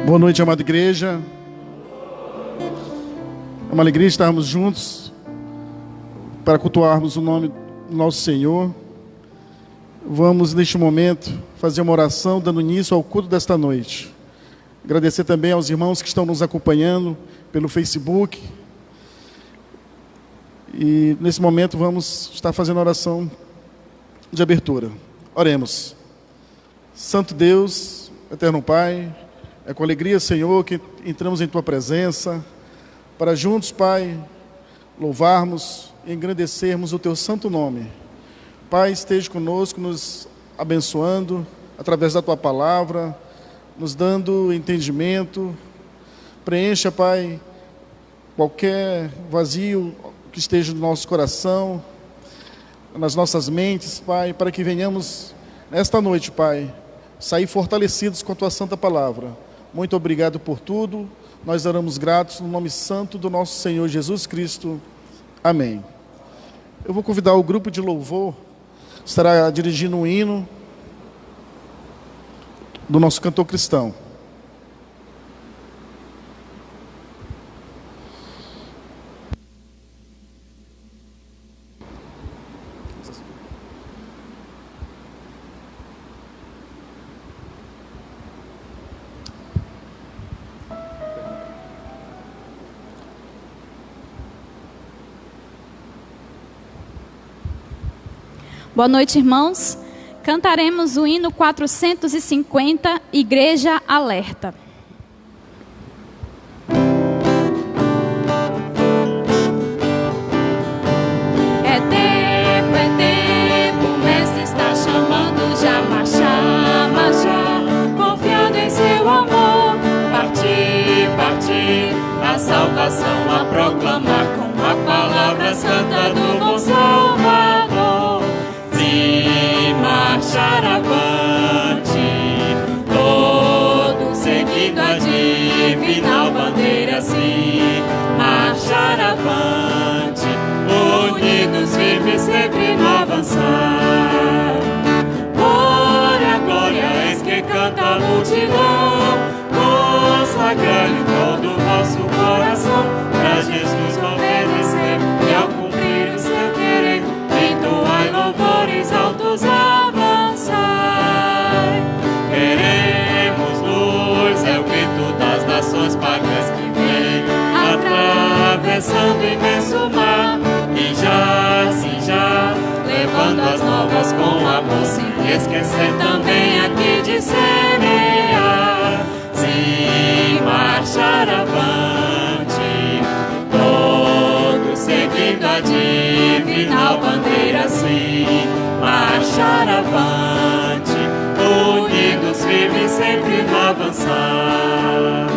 Boa noite, amada igreja. É uma alegria estarmos juntos para cultuarmos o nome do nosso Senhor. Vamos, neste momento, fazer uma oração dando início ao culto desta noite. Agradecer também aos irmãos que estão nos acompanhando pelo Facebook. E, nesse momento, vamos estar fazendo a oração de abertura. Oremos. Santo Deus, eterno Pai, é com alegria, Senhor, que entramos em Tua presença, para juntos, Pai, louvarmos e engrandecermos o Teu santo nome. Pai, esteja conosco, nos abençoando através da Tua palavra, nos dando entendimento. Preencha, Pai, qualquer vazio que esteja no nosso coração, nas nossas mentes, Pai, para que venhamos nesta noite, Pai, sair fortalecidos com a Tua santa palavra. Muito obrigado por tudo. Nós oramos gratos no nome santo do nosso Senhor Jesus Cristo. Amém. Eu vou convidar o grupo de louvor, estará dirigindo um hino do nosso cantor cristão. Boa noite, irmãos. Cantaremos o hino 450, Igreja Alerta. É tempo, o Mestre está chamando, já marchar, confiando em seu amor, partir, a salvação a proclamar, com a palavra santa do bom Salvador. Marchar avante, todos seguindo a divina bandeira, sim. Marchar avante, unidos, firmes, sempre no avançar. Glória, eis que canta a multidão, consagrai todo o vosso coração, pra Jesus obedecer e ao cumprir o seu querer, entoai louvores altos avançai. Queremos luz, é o grito das nações pagãs que vem atravessando o imenso mar, e já levando as novas com amor, sem esquecer também aqui de semear. Sim, marchar avante, todos seguindo a divina bandeira, sim. Marchar avante, unidos, firmes, sempre no avançar.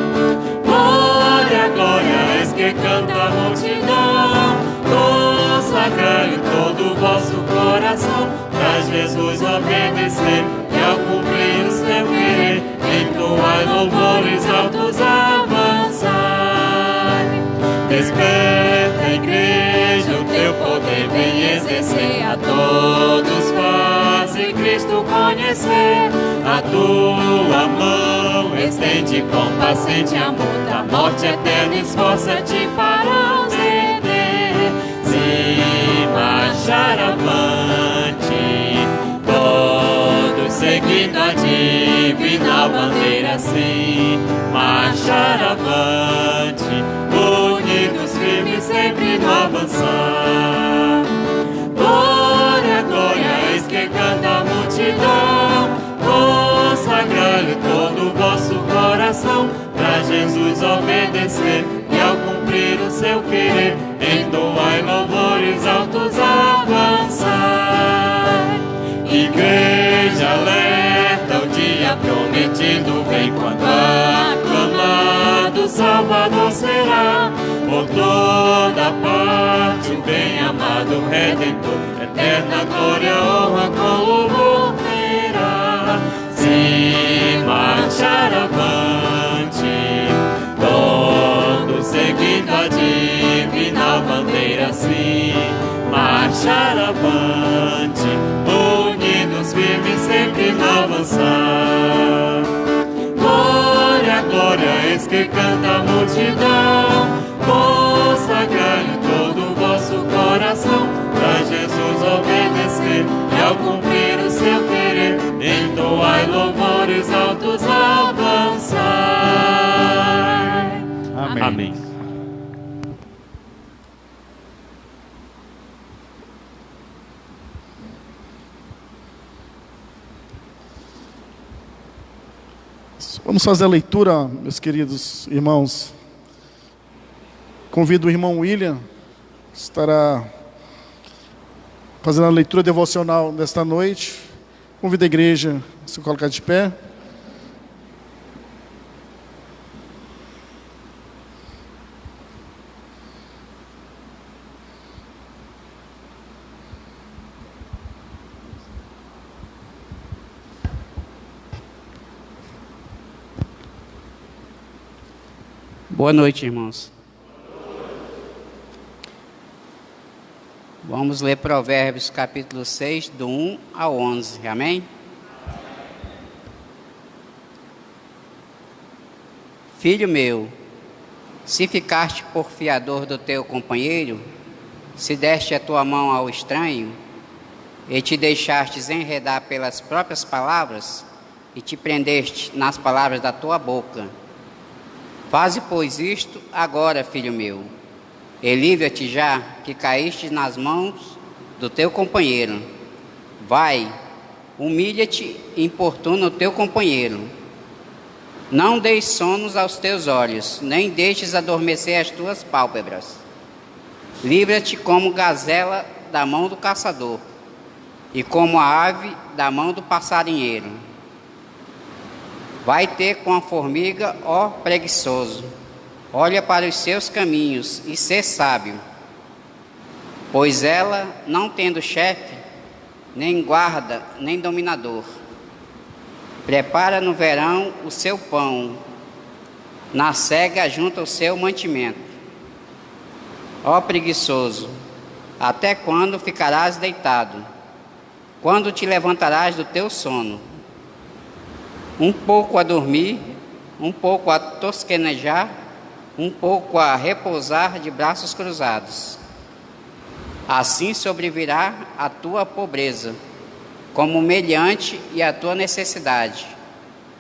Glória, eis que canta a multidão, consagrai todo o vosso coração, pra Jesus obedecer e ao cumprir o seu querer, entoai louvores altos avançai. Desperta, igreja, o teu poder vem exercer, a todos faze Cristo conhecer. A tua mão estende com paciente amor, da morte eterna esforça-te para os reter. Se marchar avante, todos seguindo a divina bandeira, sim. Marchar avante, unidos, firmes, sempre no avançar. Glória, eis que canta a multidão, consagrai todo o vosso coração, pra Jesus obedecer e ao cumprir o seu querer, entoai louvores altos avançai. Igreja alerta, o dia prometido vem, quando aclamado Salvador será. Por toda parte o bem-amado Redentor, eterna glória, honra com louvor terá. Se marchar avante, todos seguindo a divina bandeira, sim. Marchar avante, unidos, firmes, sempre no avançar. Glória, que canta a multidão. Consagrai todo o vosso coração, pra Jesus obedecer e ao cumprir o seu querer, entoai louvores altos, avançai. Amém. Amém. Vamos fazer a leitura, meus queridos irmãos. Convido o irmão William, que estará fazendo a leitura devocional desta noite. Convido a igreja a se colocar de pé. Boa noite, irmãos. Vamos ler Provérbios capítulo 6, do 1 ao 11. Amém? Filho meu, se ficaste por fiador do teu companheiro, se deste a tua mão ao estranho, e te deixastes enredar pelas próprias palavras, e te prendeste nas palavras da tua boca, faze, pois, isto agora, filho meu, e livra-te já que caíste nas mãos do teu companheiro. Vai, humilha-te e importuna o teu companheiro. Não deis sonos aos teus olhos, nem deixes adormecer as tuas pálpebras. Livra-te como gazela da mão do caçador, e como a ave da mão do passarinheiro. Vai ter com a formiga, ó preguiçoso, olha para os seus caminhos e sê sábio, pois ela, não tendo chefe, nem guarda, nem dominador, prepara no verão o seu pão, na cega junta o seu mantimento. Ó preguiçoso, até quando ficarás deitado? Quando te levantarás do teu sono? Um pouco a dormir, um pouco a tosquenejar, um pouco a repousar de braços cruzados. Assim sobrevirá a tua pobreza, como meliante, e a tua necessidade,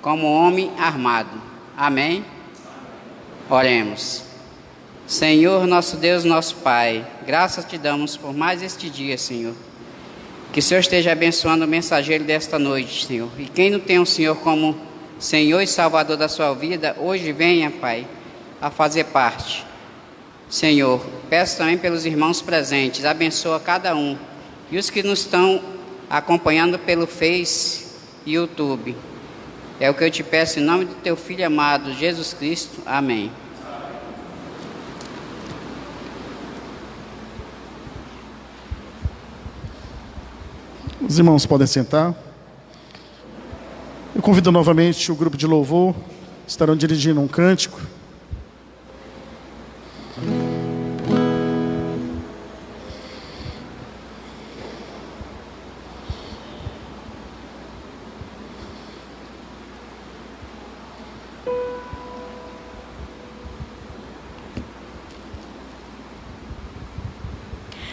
como homem armado. Amém? Oremos. Senhor, nosso Deus, nosso Pai, graças te damos por mais este dia, Senhor. Que o Senhor esteja abençoando o mensageiro desta noite, Senhor. E quem não tem o Senhor como Senhor e Salvador da sua vida, hoje venha, Pai, a fazer parte. Senhor, peço também pelos irmãos presentes, abençoa cada um. E os que nos estão acompanhando pelo Face e YouTube. É o que eu te peço em nome do teu Filho amado, Jesus Cristo. Amém. Os irmãos podem sentar. Eu convido novamente o grupo de louvor, estarão dirigindo um cântico.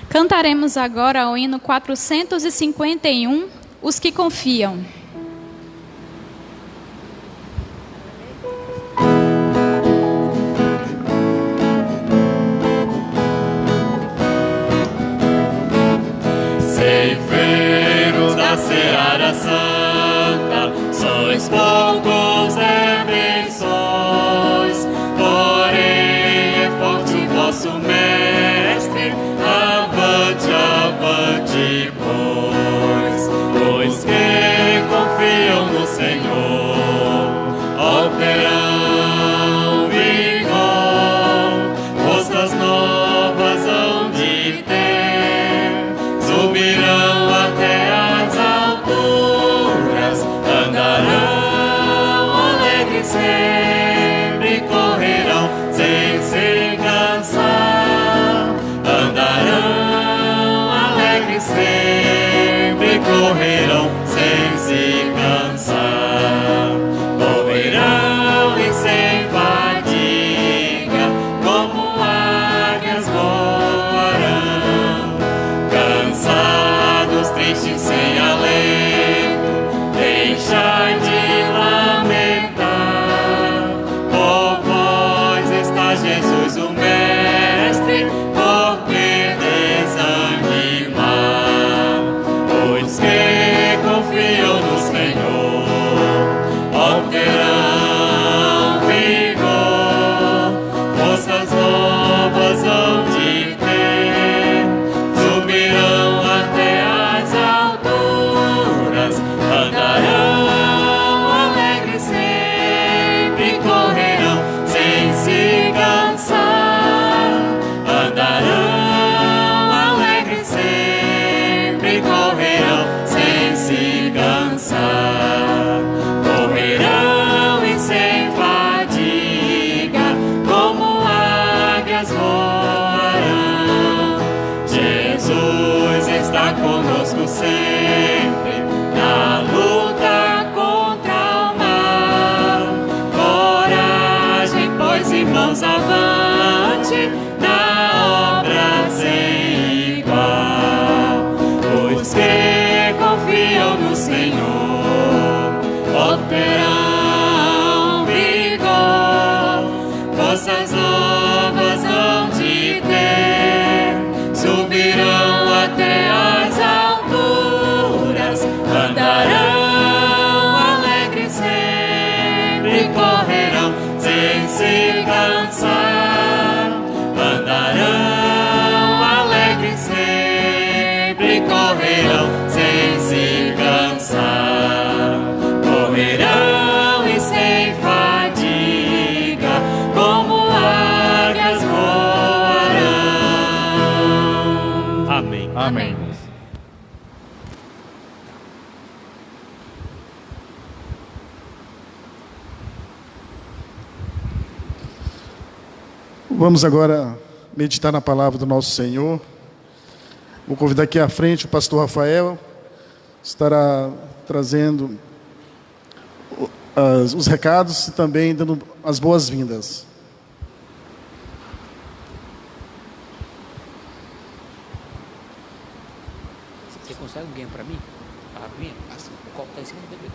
Cantaremos agora o hino 451, Os que Confiam. Ceifeiros da seara santa, sois poucos em menções, porém é forte o vosso mestre. Avante, pois que confiam no Senhor, obterão vigor, forças novas hão de ter, subirão até as alturas, andarão alegres sempre, correrão sem se cansar, andarão sempre hoje sem alento, deixai de lamentar. Por vós está Jesus o Mestre, por que desanimar? Pois que confiam no Senhor, obterão vigor, forças novas hão de ter, subirão até as alturas, andarão alegres sempre, correrão sem se cansar, andarão alegres sempre, correrão sem se cansar, correrão e sem fadiga, como águias voarão. Jesus está conosco sempre, na luta contra o mal. Coragem, pois, irmãos, avante, na obra sem igual. Os que confiam no Senhor, obterão vigor, forças novas hão de ter, subirão até as alturas, andarão alegres sempre, correrão sem se cansar, andarão alegres sempre, correrão sem se cansar, correrão e sem fadiga, como águias voarão. Amém. Amém. Vamos agora meditar na palavra do nosso Senhor. Vou convidar aqui à frente o pastor Rafael, estará trazendo os recados e também dando as boas-vindas. Você consegue alguém para mim? A aguinha? Assim, o copo está em cima do bebê.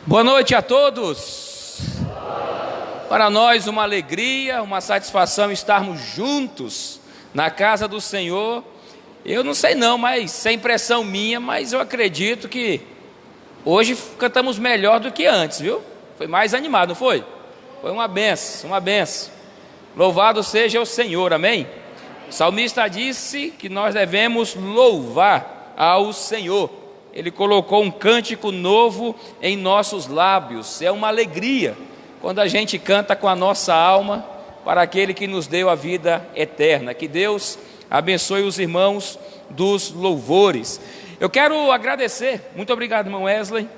Boa noite a todos. Para nós uma alegria, uma satisfação estarmos juntos na casa do Senhor. Eu não sei não, mas é impressão minha, mas eu acredito que hoje cantamos melhor do que antes, viu? Foi mais animado, não foi? Foi uma benção, uma benção. Louvado seja o Senhor, amém? O salmista disse que nós devemos louvar ao Senhor. Ele colocou um cântico novo em nossos lábios. É uma alegria quando a gente canta com a nossa alma para aquele que nos deu a vida eterna. Que Deus abençoe os irmãos dos louvores. Eu quero agradecer, muito obrigado, irmão Wesley,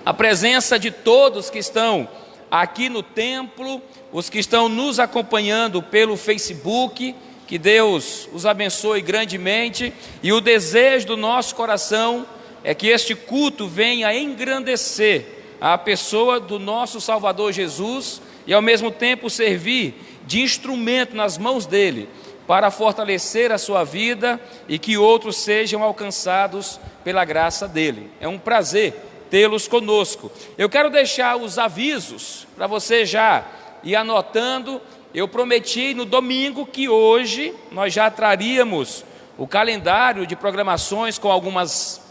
a presença de todos que estão aqui no templo, os que estão nos acompanhando pelo Facebook. Que Deus os abençoe grandemente, e o desejo do nosso coração é que este culto venha engrandecer a pessoa do nosso Salvador Jesus e ao mesmo tempo servir de instrumento nas mãos dele para fortalecer a sua vida e que outros sejam alcançados pela graça dele. É um prazer tê-los conosco. Eu quero deixar os avisos para você já ir anotando. Eu prometi no domingo que hoje nós já traríamos o calendário de programações com algumas,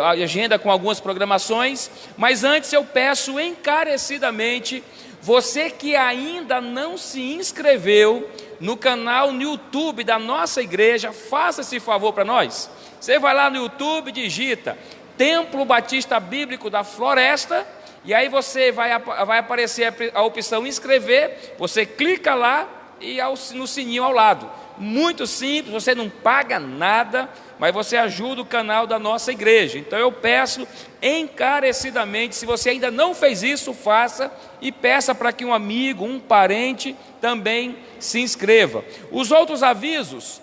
a agenda com algumas programações, mas antes eu peço encarecidamente, você que ainda não se inscreveu no canal no YouTube da nossa igreja, faça esse favor para nós. Você vai lá no YouTube, digita Templo Batista Bíblico da Floresta, e aí você vai aparecer a opção inscrever, você clica lá e no sininho ao lado. Muito simples, você não paga nada, mas você ajuda o canal da nossa igreja. Então eu peço encarecidamente, se você ainda não fez isso, faça e peça para que um amigo, um parente também se inscreva. Os outros avisos,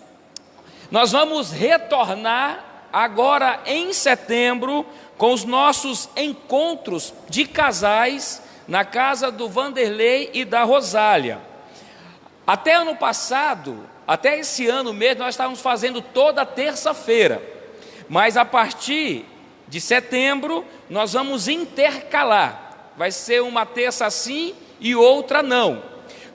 nós vamos retornar agora em setembro com os nossos encontros de casais na casa do Vanderlei e da Rosália. Até ano passado, até esse ano mesmo, nós estávamos fazendo toda terça-feira, mas a partir de setembro nós vamos intercalar, vai ser uma terça sim e outra não.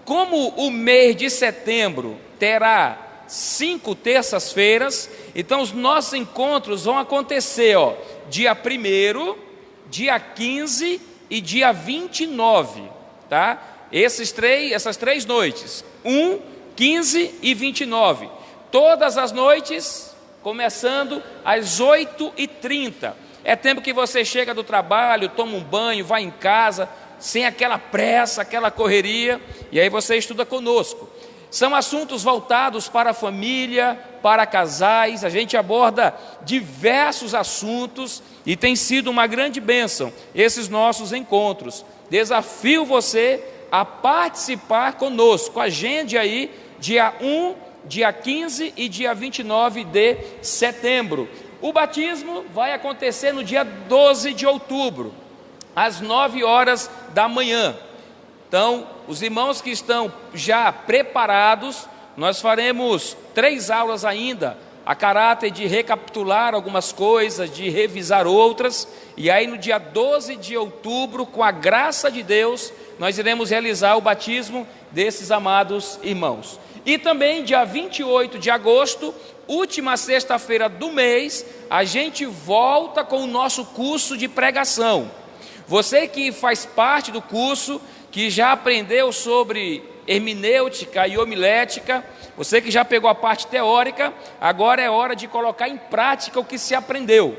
Como o mês de setembro terá 5 terças-feiras, então os nossos encontros vão acontecer, dia 1º, dia 15 e dia 29, tá? Essas 3 noites, 1, 15 e 29, todas as noites, começando às 8h30, é tempo que você chega do trabalho, toma um banho, vai em casa, sem aquela pressa, aquela correria, e aí você estuda conosco. São assuntos voltados para a família, para casais, a gente aborda diversos assuntos e tem sido uma grande bênção esses nossos encontros. Desafio você a participar conosco, agende aí dia 1, dia 15 e dia 29 de setembro. O batismo vai acontecer no dia 12 de outubro, às 9 horas da manhã. Então, os irmãos que estão já preparados, nós faremos 3 aulas ainda, a caráter de recapitular algumas coisas, de revisar outras, e aí no dia 12 de outubro, com a graça de Deus, nós iremos realizar o batismo desses amados irmãos. E também dia 28 de agosto, última sexta-feira do mês, a gente volta com o nosso curso de pregação. Você que faz parte do curso, que já aprendeu sobre hermenêutica e homilética, você que já pegou a parte teórica, agora é hora de colocar em prática o que se aprendeu.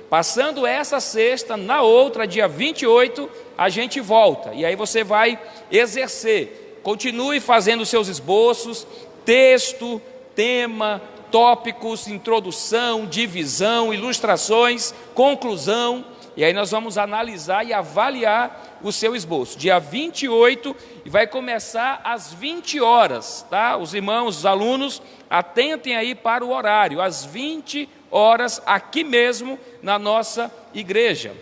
Passando essa sexta, na outra, dia 28, a gente volta, e aí você vai exercer. Continue fazendo seus esboços, texto, tema, tópicos, introdução, divisão, ilustrações, conclusão, e aí nós vamos analisar e avaliar o seu esboço. Dia 28, e vai começar às 20 horas, tá? Os irmãos, os alunos, atentem aí para o horário, às 20 horas, aqui mesmo na nossa igreja.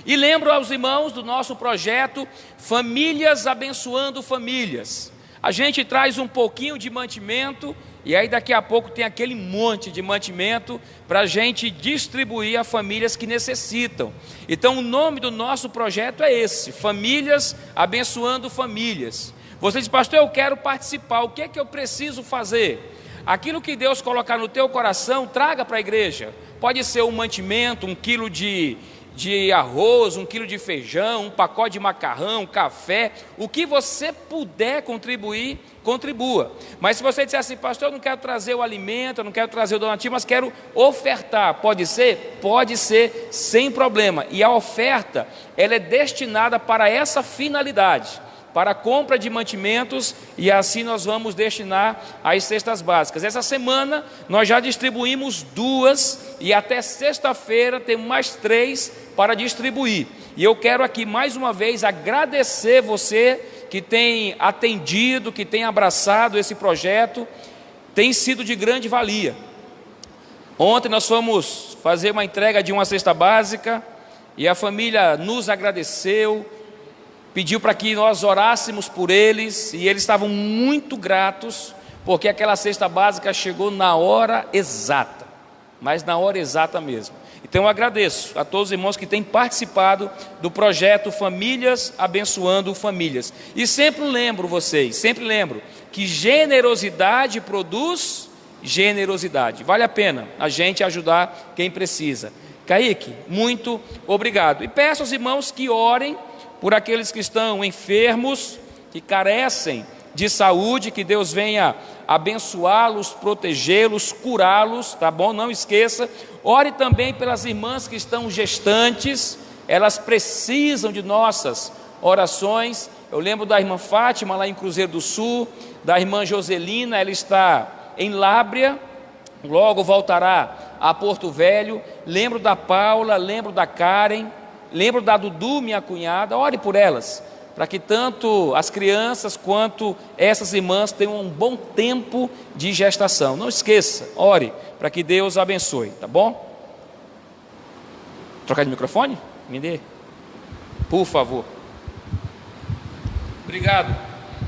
E lembro aos irmãos do nosso projeto Famílias Abençoando Famílias. A gente traz um pouquinho de mantimento, e aí daqui a pouco tem aquele monte de mantimento para a gente distribuir a famílias que necessitam. Então o nome do nosso projeto é esse, Famílias Abençoando Famílias. Você diz, pastor, eu quero participar, o que é que eu preciso fazer? Aquilo que Deus colocar no teu coração, traga para a igreja. Pode ser um mantimento, 1 quilo de arroz, 1 quilo de feijão, um pacote de macarrão, café, o que você puder contribuir, contribua. Mas se você disser assim, pastor, eu não quero trazer o alimento, eu não quero trazer o donativo, mas quero ofertar, pode ser? Pode ser, sem problema. E a oferta, ela é destinada para essa finalidade, para a compra de mantimentos, e assim nós vamos destinar às cestas básicas. Essa semana nós já distribuímos 2, e até sexta-feira temos mais 3 para distribuir. E eu quero aqui mais uma vez agradecer você que tem atendido, que tem abraçado esse projeto, tem sido de grande valia. Ontem nós fomos fazer uma entrega de uma cesta básica, e a família nos agradeceu, pediu para que nós orássemos por eles, e eles estavam muito gratos, porque aquela cesta básica chegou na hora exata, mas na hora exata mesmo. Então eu agradeço a todos os irmãos que têm participado do projeto Famílias Abençoando Famílias. E sempre lembro que generosidade produz generosidade. Vale a pena a gente ajudar quem precisa. Kaique, muito obrigado. E peço aos irmãos que orem por aqueles que estão enfermos, que carecem de saúde, que Deus venha abençoá-los, protegê-los, curá-los, tá bom? Não esqueça. Ore também pelas irmãs que estão gestantes, elas precisam de nossas orações. Eu lembro da irmã Fátima, lá em Cruzeiro do Sul, da irmã Joselina, ela está em Lábrea, logo voltará a Porto Velho. Lembro da Paula, lembro da Karen, lembro da Dudu, minha cunhada. Ore por elas, para que tanto as crianças quanto essas irmãs tenham um bom tempo de gestação. Não esqueça, ore para que Deus abençoe, tá bom? Trocar de microfone? Me dê. Por favor. Obrigado,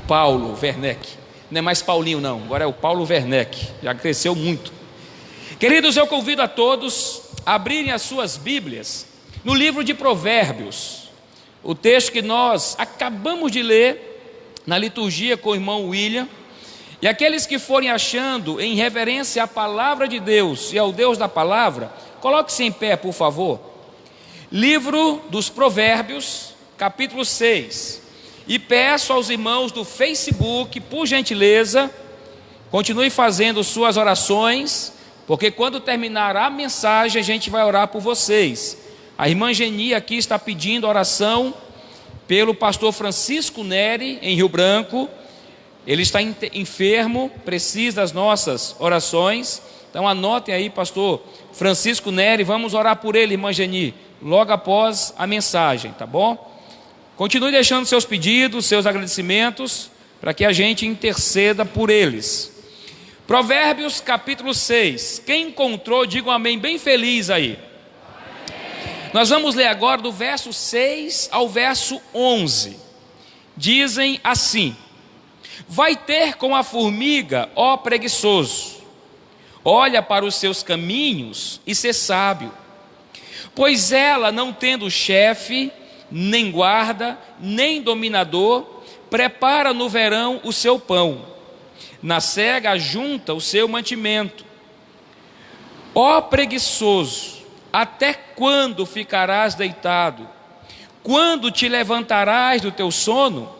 Paulo Werneck. Não é mais Paulinho não, agora é o Paulo Werneck. Já cresceu muito. Queridos, eu convido a todos a abrirem as suas Bíblias no livro de Provérbios. O texto que nós acabamos de ler na liturgia com o irmão William. E aqueles que forem achando em reverência à palavra de Deus e ao Deus da palavra, coloque-se em pé, por favor. Livro dos Provérbios, capítulo 6. E peço aos irmãos do Facebook, por gentileza, continue fazendo suas orações, porque quando terminar a mensagem, a gente vai orar por vocês. A irmã Geni aqui está pedindo oração pelo pastor Francisco Neri, em Rio Branco. Ele está enfermo, precisa das nossas orações. Então anotem aí, pastor Francisco Neri, vamos orar por ele, irmã Geni, logo após a mensagem, tá bom? Continue deixando seus pedidos, seus agradecimentos, para que a gente interceda por eles. Provérbios capítulo 6. Quem encontrou, diga um amém bem feliz aí. Amém. Nós vamos ler agora do verso 6 ao verso 11. Dizem assim: vai ter com a formiga, ó preguiçoso, olha para os seus caminhos e ser sábio, pois ela, não tendo chefe, nem guarda, nem dominador, prepara no verão o seu pão, na cega ajunta o seu mantimento. Ó preguiçoso, até quando ficarás deitado? Quando te levantarás do teu sono?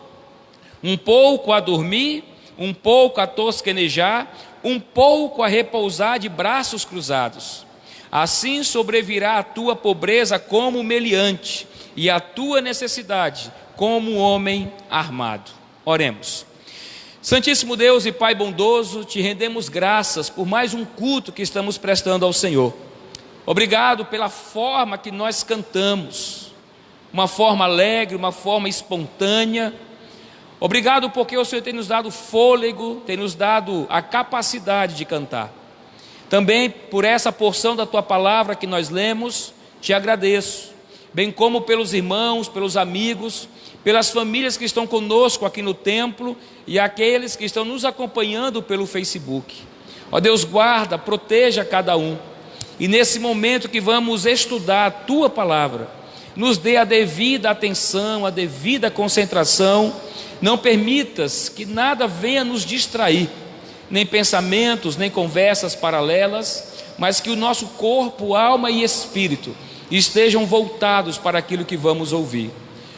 Um pouco a dormir, um pouco a tosquenejar, um pouco a repousar de braços cruzados. Assim sobrevirá a tua pobreza como meliante, e a tua necessidade como um homem armado. Oremos. Santíssimo Deus e Pai bondoso, te rendemos graças por mais um culto que estamos prestando ao Senhor. Obrigado pela forma que nós cantamos, uma forma alegre, uma forma espontânea. Obrigado porque o Senhor tem nos dado fôlego, tem nos dado a capacidade de cantar. Também por essa porção da Tua palavra que nós lemos, te agradeço, bem como pelos irmãos, pelos amigos, pelas famílias que estão conosco aqui no templo e aqueles que estão nos acompanhando pelo Facebook. Ó Deus, guarda, proteja cada um. E nesse momento que vamos estudar a Tua palavra, nos dê a devida atenção, a devida concentração. Não permitas que nada venha nos distrair, nem pensamentos, nem conversas paralelas, mas que o nosso corpo, alma e espírito estejam voltados para aquilo que vamos ouvir.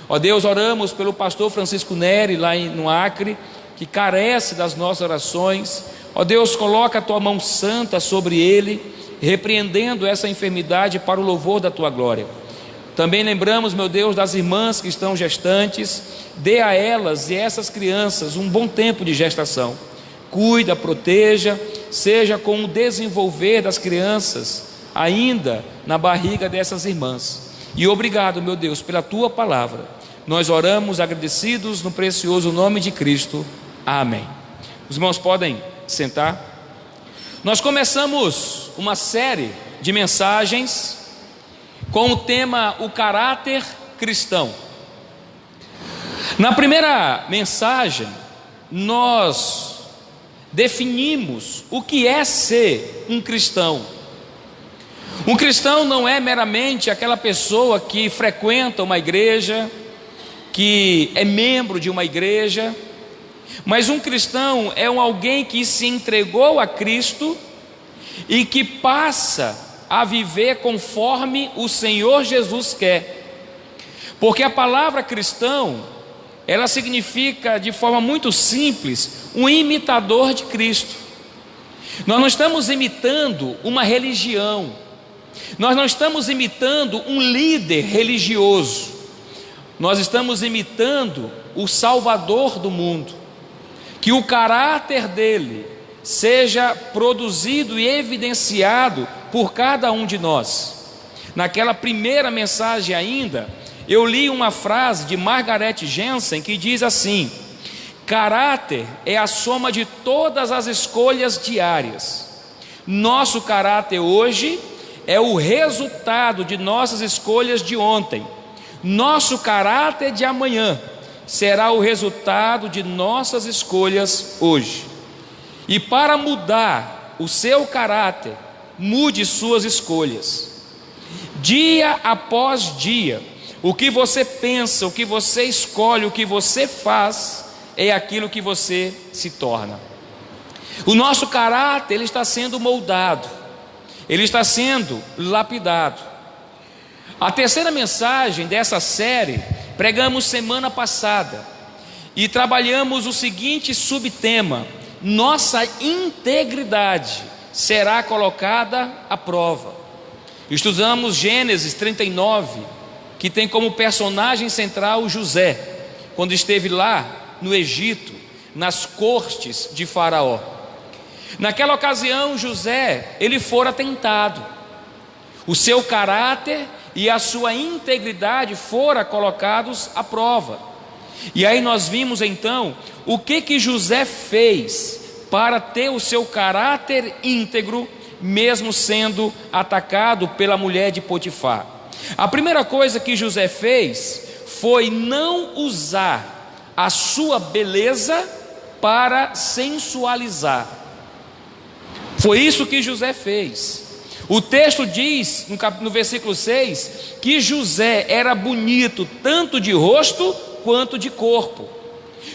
Ó Deus, oramos pelo pastor Francisco Neri, lá no Acre, que carece das nossas orações. Ó Deus, coloca a Tua mão santa sobre ele, repreendendo essa enfermidade para o louvor da Tua glória. Também lembramos, meu Deus, das irmãs que estão gestantes. Dê a elas e essas crianças um bom tempo de gestação. Cuida, proteja, seja com o desenvolver das crianças ainda na barriga dessas irmãs. E obrigado, meu Deus, pela Tua palavra. Nós oramos agradecidos no precioso nome de Cristo. Amém. Os irmãos podem sentar. Nós começamos uma série de mensagens com o tema o caráter cristão. Na primeira mensagem, nós definimos o que é ser um cristão. Um cristão não é meramente aquela pessoa que frequenta uma igreja, que é membro de uma igreja, mas um cristão é alguém que se entregou a Cristo e que passa a viver conforme o Senhor Jesus quer. Porque a palavra cristão, ela significa de forma muito simples, um imitador de Cristo. Nós não estamos imitando uma religião, nós não estamos imitando um líder religioso, nós estamos imitando o Salvador do mundo. Que o caráter dele seja produzido e evidenciado por cada um de nós. Naquela primeira mensagem ainda, eu li uma frase de Margaret Jensen que diz assim: caráter é a soma de todas as escolhas diárias. Nosso caráter hoje é o resultado de nossas escolhas de ontem. Nosso caráter de amanhã será o resultado de nossas escolhas hoje. E para mudar o seu caráter, mude suas escolhas. Dia após dia, o que você pensa, o que você escolhe, o que você faz, é aquilo que você se torna. O nosso caráter, ele está sendo moldado, ele está sendo lapidado. A terceira mensagem dessa série, pregamos semana passada, e trabalhamos o seguinte subtema: nossa integridade será colocada à prova. Estudamos Gênesis 39, que tem como personagem central José, quando esteve lá no Egito, nas cortes de Faraó. Naquela ocasião, José, ele fora tentado. O seu caráter e a sua integridade foram colocados à prova. E aí nós vimos então o que José fez para ter o seu caráter íntegro, mesmo sendo atacado pela mulher de Potifar. A primeira coisa que José fez foi não usar a sua beleza para sensualizar. Foi isso que José fez. O texto diz, no versículo 6, que José era bonito tanto de rosto quanto de corpo.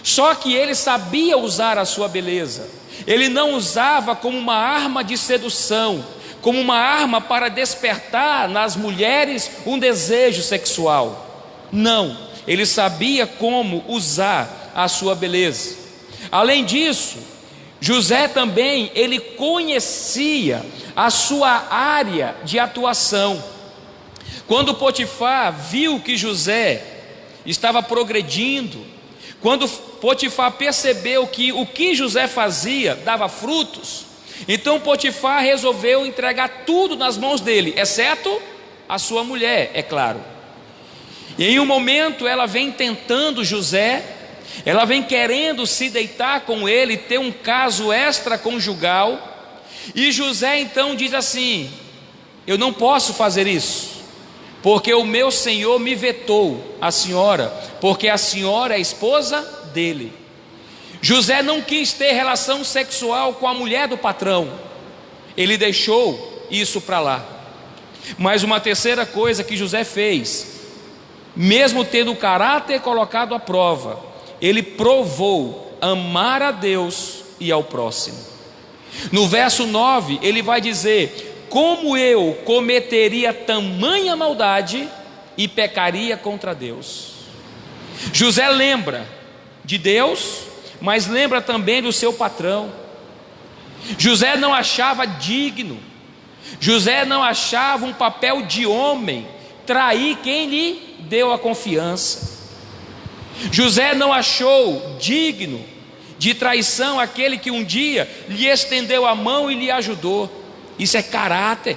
Só que ele sabia usar a sua beleza. Ele não usava como uma arma de sedução, como uma arma para despertar nas mulheres um desejo sexual. Não, ele sabia como usar a sua beleza. Além disso, José também, ele conhecia a sua área de atuação. Quando Potifar viu que José estava progredindo, quando Potifar percebeu que o que José fazia dava frutos, então Potifar resolveu entregar tudo nas mãos dele, exceto a sua mulher, é claro. E em um momento ela vem tentando José, ela vem querendo se deitar com ele, ter um caso extraconjugal, e José então diz assim: eu não posso fazer isso, porque o meu senhor me vetou a senhora, porque a senhora é a esposa dele. José não quis ter relação sexual com a mulher do patrão, ele deixou isso para lá. Mas uma terceira coisa que José fez, mesmo tendo o caráter colocado à prova, ele provou amar a Deus e ao próximo. No verso 9 ele vai dizer: como eu cometeria tamanha maldade e pecaria contra Deus. José lembra de Deus, mas lembra também do seu patrão. José não achava digno, José não achava um papel de homem trair quem lhe deu a confiança. José não achou digno de traição aquele que um dia lhe estendeu a mão e lhe ajudou. Isso é caráter.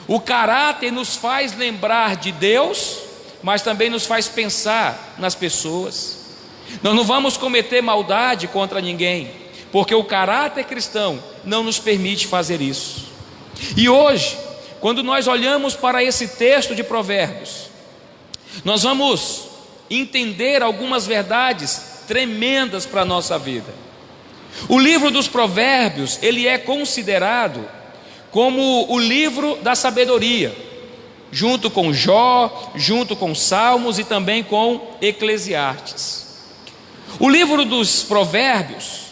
O caráter nos faz lembrar de Deus, mas também nos faz pensar nas pessoas. Nós não vamos cometer maldade contra ninguém, porque o caráter cristão não nos permite fazer isso. E hoje, quando nós olhamos para esse texto de Provérbios, nós vamos entender algumas verdades tremendas para a nossa vida. O livro dos Provérbios, ele é considerado como o livro da sabedoria, junto com Jó, junto com Salmos e também com Eclesiastes. O livro dos Provérbios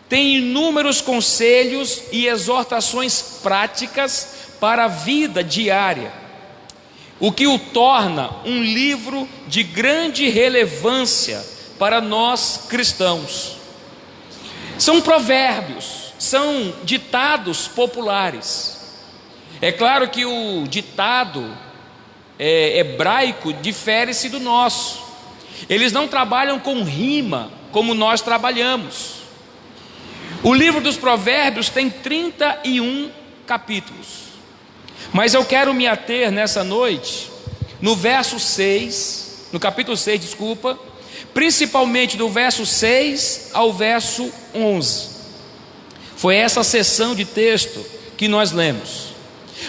tem inúmeros conselhos e exortações práticas para a vida diária, o que o torna um livro de grande relevância para nós cristãos. São provérbios, são ditados populares. É claro que o ditado hebraico difere-se do nosso. Eles não trabalham com rima como nós trabalhamos. O livro dos Provérbios tem 31 capítulos, mas eu quero me ater nessa noite no verso 6, no capítulo 6, desculpa, principalmente do verso 6 ao verso 11. Foi essa seção de texto que nós lemos.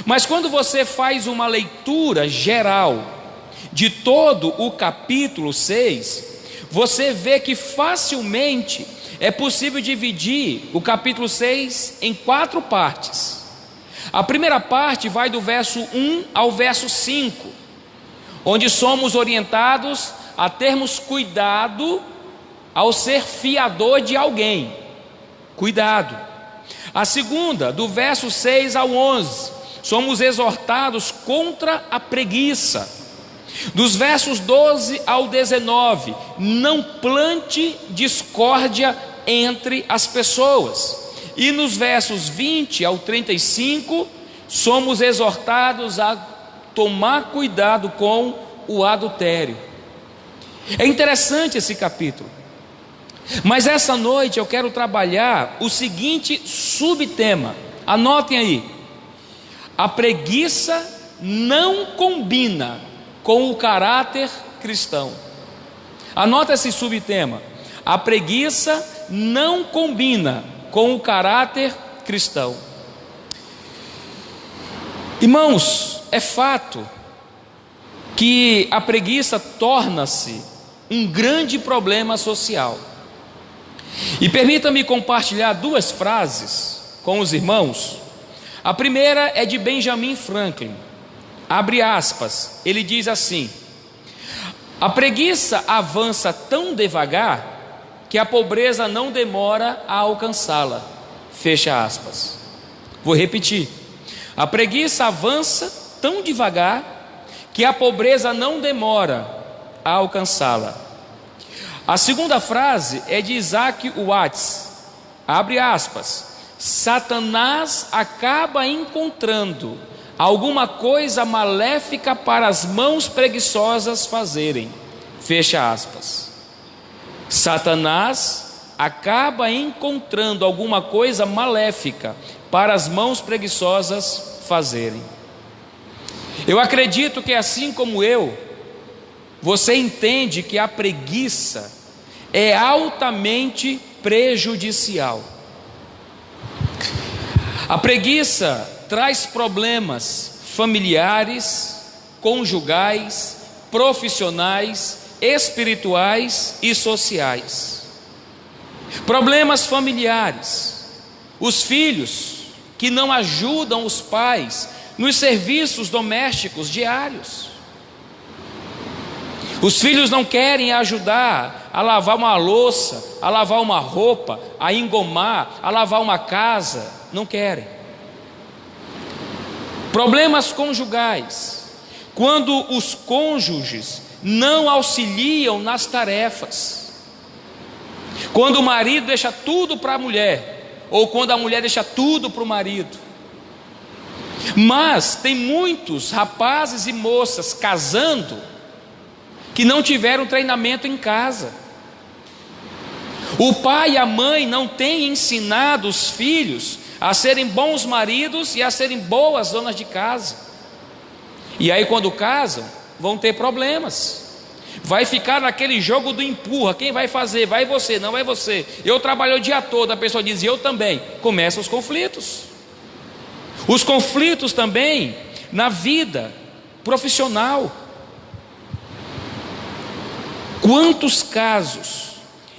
Mas quando você faz uma leitura geral de todo o capítulo 6, você vê que facilmente é possível dividir o capítulo 6 em 4 partes. A primeira parte vai do verso 1 ao verso 5, onde somos orientados a termos cuidado ao ser fiador de alguém. Cuidado. A segunda, do verso 6 ao 11, somos exortados contra a preguiça. Dos versos 12 ao 19, não plante discórdia entre as pessoas. E nos versos 20 ao 35, somos exortados a tomar cuidado com o adultério. É interessante esse capítulo, mas essa noite eu quero trabalhar o seguinte subtema, anotem aí: a preguiça não combina com o caráter cristão. Anota esse subtema: a preguiça não combina com o caráter cristão. Irmãos, é fato que a preguiça torna-se um grande problema social. E permita-me compartilhar 2 frases com os irmãos. A primeira é de Benjamin Franklin. Abre aspas, ele diz assim: a preguiça avança tão devagar que a pobreza não demora a alcançá-la. Fecha aspas. Vou repetir: a preguiça avança tão devagar que a pobreza não demora a alcançá-la. A segunda frase é de Isaac Watts. Abre aspas: Satanás acaba encontrando alguma coisa maléfica para as mãos preguiçosas fazerem. Fecha aspas. Satanás acaba encontrando alguma coisa maléfica para as mãos preguiçosas fazerem. Eu acredito que assim como eu, você entende que a preguiça é altamente prejudicial. A preguiça traz problemas familiares, conjugais, profissionais, espirituais e sociais. Problemas familiares: os filhos que não ajudam os pais nos serviços domésticos diários. Os filhos não querem ajudar a lavar uma louça, a lavar uma roupa, a engomar, a lavar uma casa, não querem. Problemas conjugais: quando os cônjuges não auxiliam nas tarefas, quando o marido deixa tudo para a mulher, ou quando a mulher deixa tudo para o marido. Mas tem muitos rapazes e moças casando que não tiveram treinamento em casa. O pai e a mãe não têm ensinado os filhos a serem bons maridos e a serem boas donas de casa. E aí quando casam, vão ter problemas. Vai ficar naquele jogo do empurra: quem vai fazer? Vai você, não vai você. Eu trabalho o dia todo, a pessoa diz eu também. Começam os conflitos. Os conflitos também na vida profissional. Quantos casos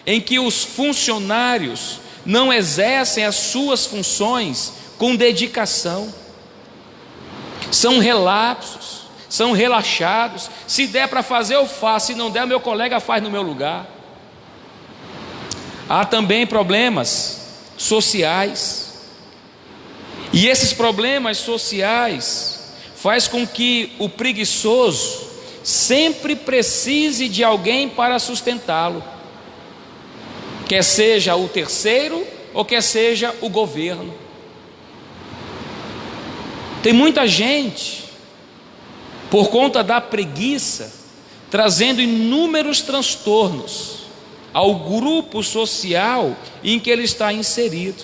em que os funcionários não exercem as suas funções com dedicação, são relapsos, são relaxados. Se der para fazer eu faço, se não der meu colega faz no meu lugar. Há também problemas sociais, e esses problemas sociais faz com que o preguiçoso sempre precise de alguém para sustentá-lo, quer seja o terceiro ou quer seja o governo. Tem muita gente, por conta da preguiça, trazendo inúmeros transtornos ao grupo social em que ele está inserido.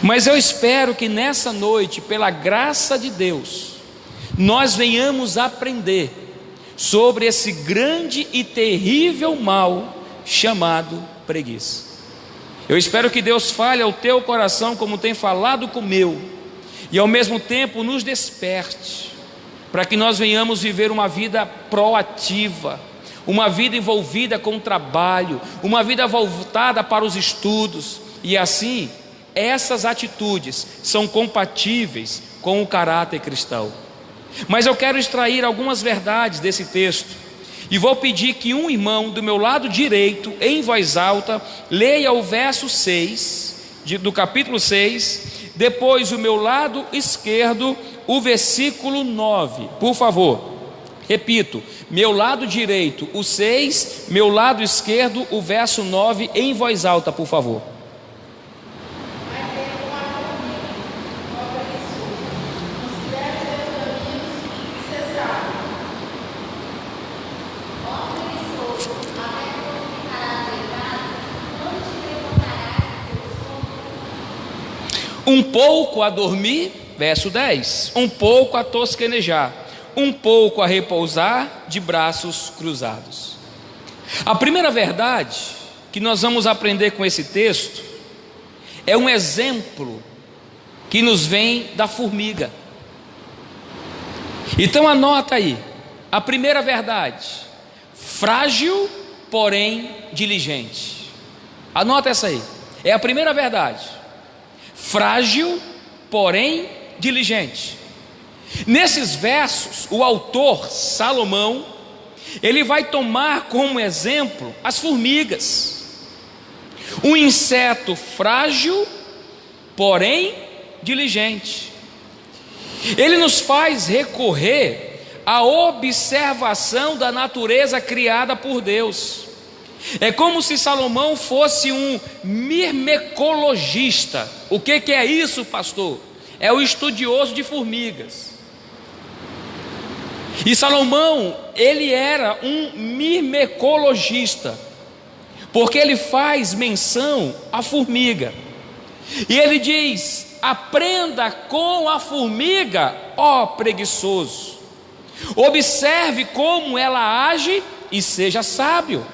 Mas eu espero que nessa noite, pela graça de Deus, nós venhamos aprender sobre esse grande e terrível mal chamado preguiça. Eu espero que Deus fale ao teu coração como tem falado com o meu, e ao mesmo tempo nos desperte, para que nós venhamos viver uma vida proativa, uma vida envolvida com o trabalho, uma vida voltada para os estudos, e assim, essas atitudes são compatíveis com o caráter cristão. Mas eu quero extrair algumas verdades desse texto, e vou pedir que um irmão do meu lado direito, em voz alta, leia o verso 6, do capítulo 6, depois o meu lado esquerdo, o versículo 9, por favor. Repito, meu lado direito, o 6, meu lado esquerdo, o verso 9, em voz alta, por favor. Um pouco a dormir, verso 10, um pouco a tosquenejar, um pouco a repousar de braços cruzados. A primeira verdade que nós vamos aprender com esse texto é um exemplo que nos vem da formiga. Então anota aí, a primeira verdade: frágil, porém diligente. Anota essa aí, é a primeira verdade. Frágil, porém diligente. Nesses versos, o autor Salomão, ele vai tomar como exemplo as formigas, um inseto frágil, porém diligente. Ele nos faz recorrer à observação da natureza criada por Deus. É como se Salomão fosse um mirmecologista. O que é isso, pastor? É o estudioso de formigas. E Salomão, ele era um mirmecologista, porque ele faz menção à formiga. E ele diz: aprenda com a formiga, ó preguiçoso. Observe como ela age e seja sábio.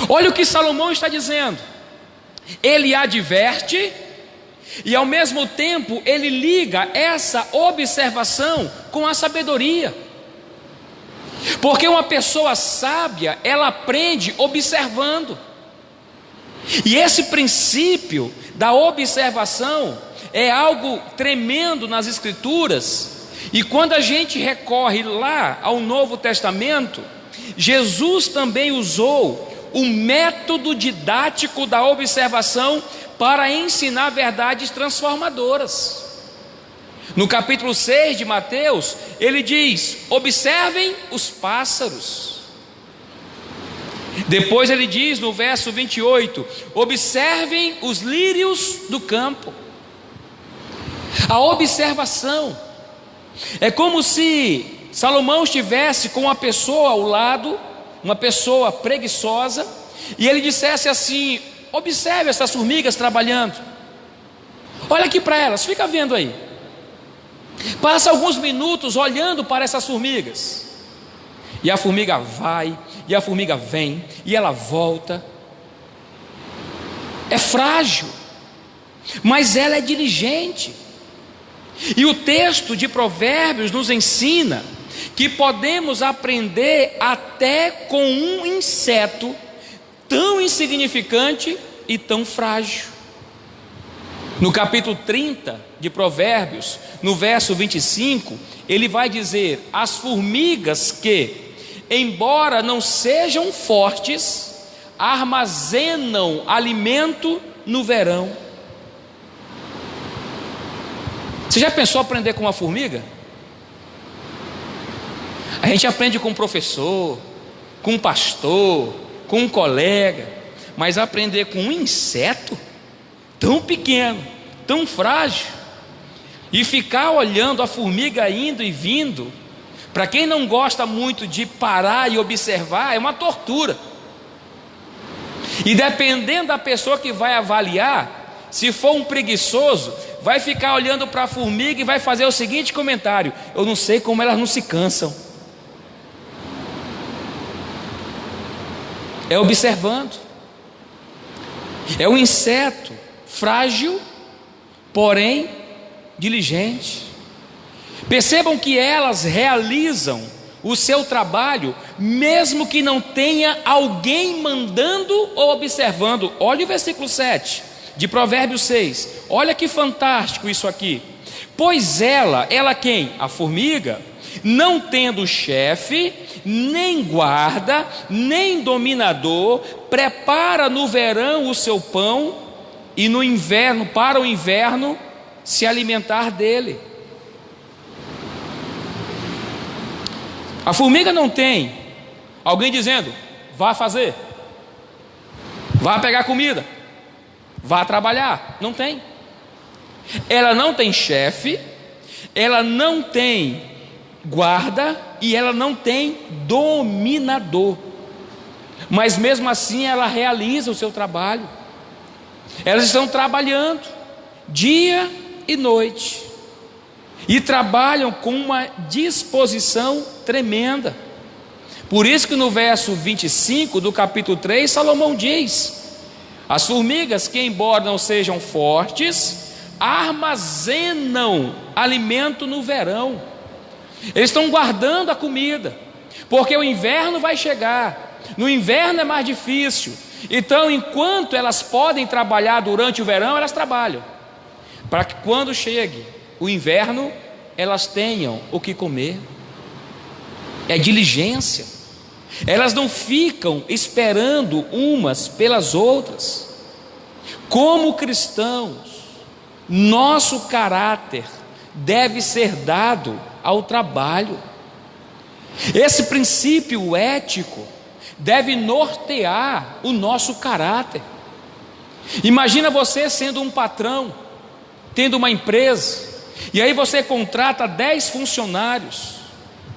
Olha o que Salomão está dizendo. Ele adverte e ao mesmo tempo ele liga essa observação com a sabedoria. Porque uma pessoa sábia, ela aprende observando. E esse princípio da observação é algo tremendo nas Escrituras. E quando a gente recorre lá ao Novo Testamento, Jesus também usou o método didático da observação para ensinar verdades transformadoras. No capítulo 6 de Mateus, ele diz: observem os pássaros. Depois ele diz no verso 28, observem os lírios do campo. A observação é como se Salomão estivesse com uma pessoa ao lado, uma pessoa preguiçosa, e ele dissesse assim: observe essas formigas trabalhando, olha aqui para elas, fica vendo aí, passa alguns minutos olhando para essas formigas, e a formiga vai, e a formiga vem, e ela volta. É frágil, mas ela é diligente. E o texto de Provérbios nos ensina que podemos aprender até com um inseto tão insignificante e tão frágil. No capítulo 30 de Provérbios, no verso 25, ele vai dizer: as formigas que, embora não sejam fortes, armazenam alimento no verão. Você já pensou aprender com uma formiga? A gente aprende com um professor, com um pastor, com um colega, mas aprender com um inseto tão pequeno, tão frágil, e ficar olhando a formiga indo e vindo, para quem não gosta muito de parar e observar, é uma tortura. E dependendo da pessoa que vai avaliar, se for um preguiçoso, vai ficar olhando para a formiga e vai fazer o seguinte comentário: eu não sei como elas não se cansam. É observando. É um inseto frágil, porém diligente. Percebam que elas realizam o seu trabalho, mesmo que não tenha alguém mandando ou observando. Olha o versículo 7 de Provérbios 6. Olha que fantástico isso aqui. Pois ela quem? A formiga, não tendo chefe, nem guarda, nem dominador, prepara no verão o seu pão e no inverno, para o inverno, se alimentar dele. A formiga não tem alguém dizendo: vá fazer, vá pegar comida, vá trabalhar. Não tem. Ela não tem chefe, ela não tem guarda e ela não tem dominador. Mas mesmo assim ela realiza o seu trabalho. Elas estão trabalhando dia e noite. E trabalham com uma disposição tremenda. Por isso que no verso 25 do capítulo 3, Salomão diz: as formigas, que embora não sejam fortes, armazenam alimento no verão. Eles estão guardando a comida, porque o inverno vai chegar. No inverno é mais difícil. Então, enquanto elas podem trabalhar durante o verão, elas trabalham, para que quando chegue o inverno, elas tenham o que comer. É diligência. Elas não ficam esperando umas pelas outras. Como cristãos, nosso caráter deve ser dado ao trabalho. Esse princípio ético deve nortear o nosso caráter. Imagina você sendo um patrão, tendo uma empresa, e aí você contrata 10 funcionários.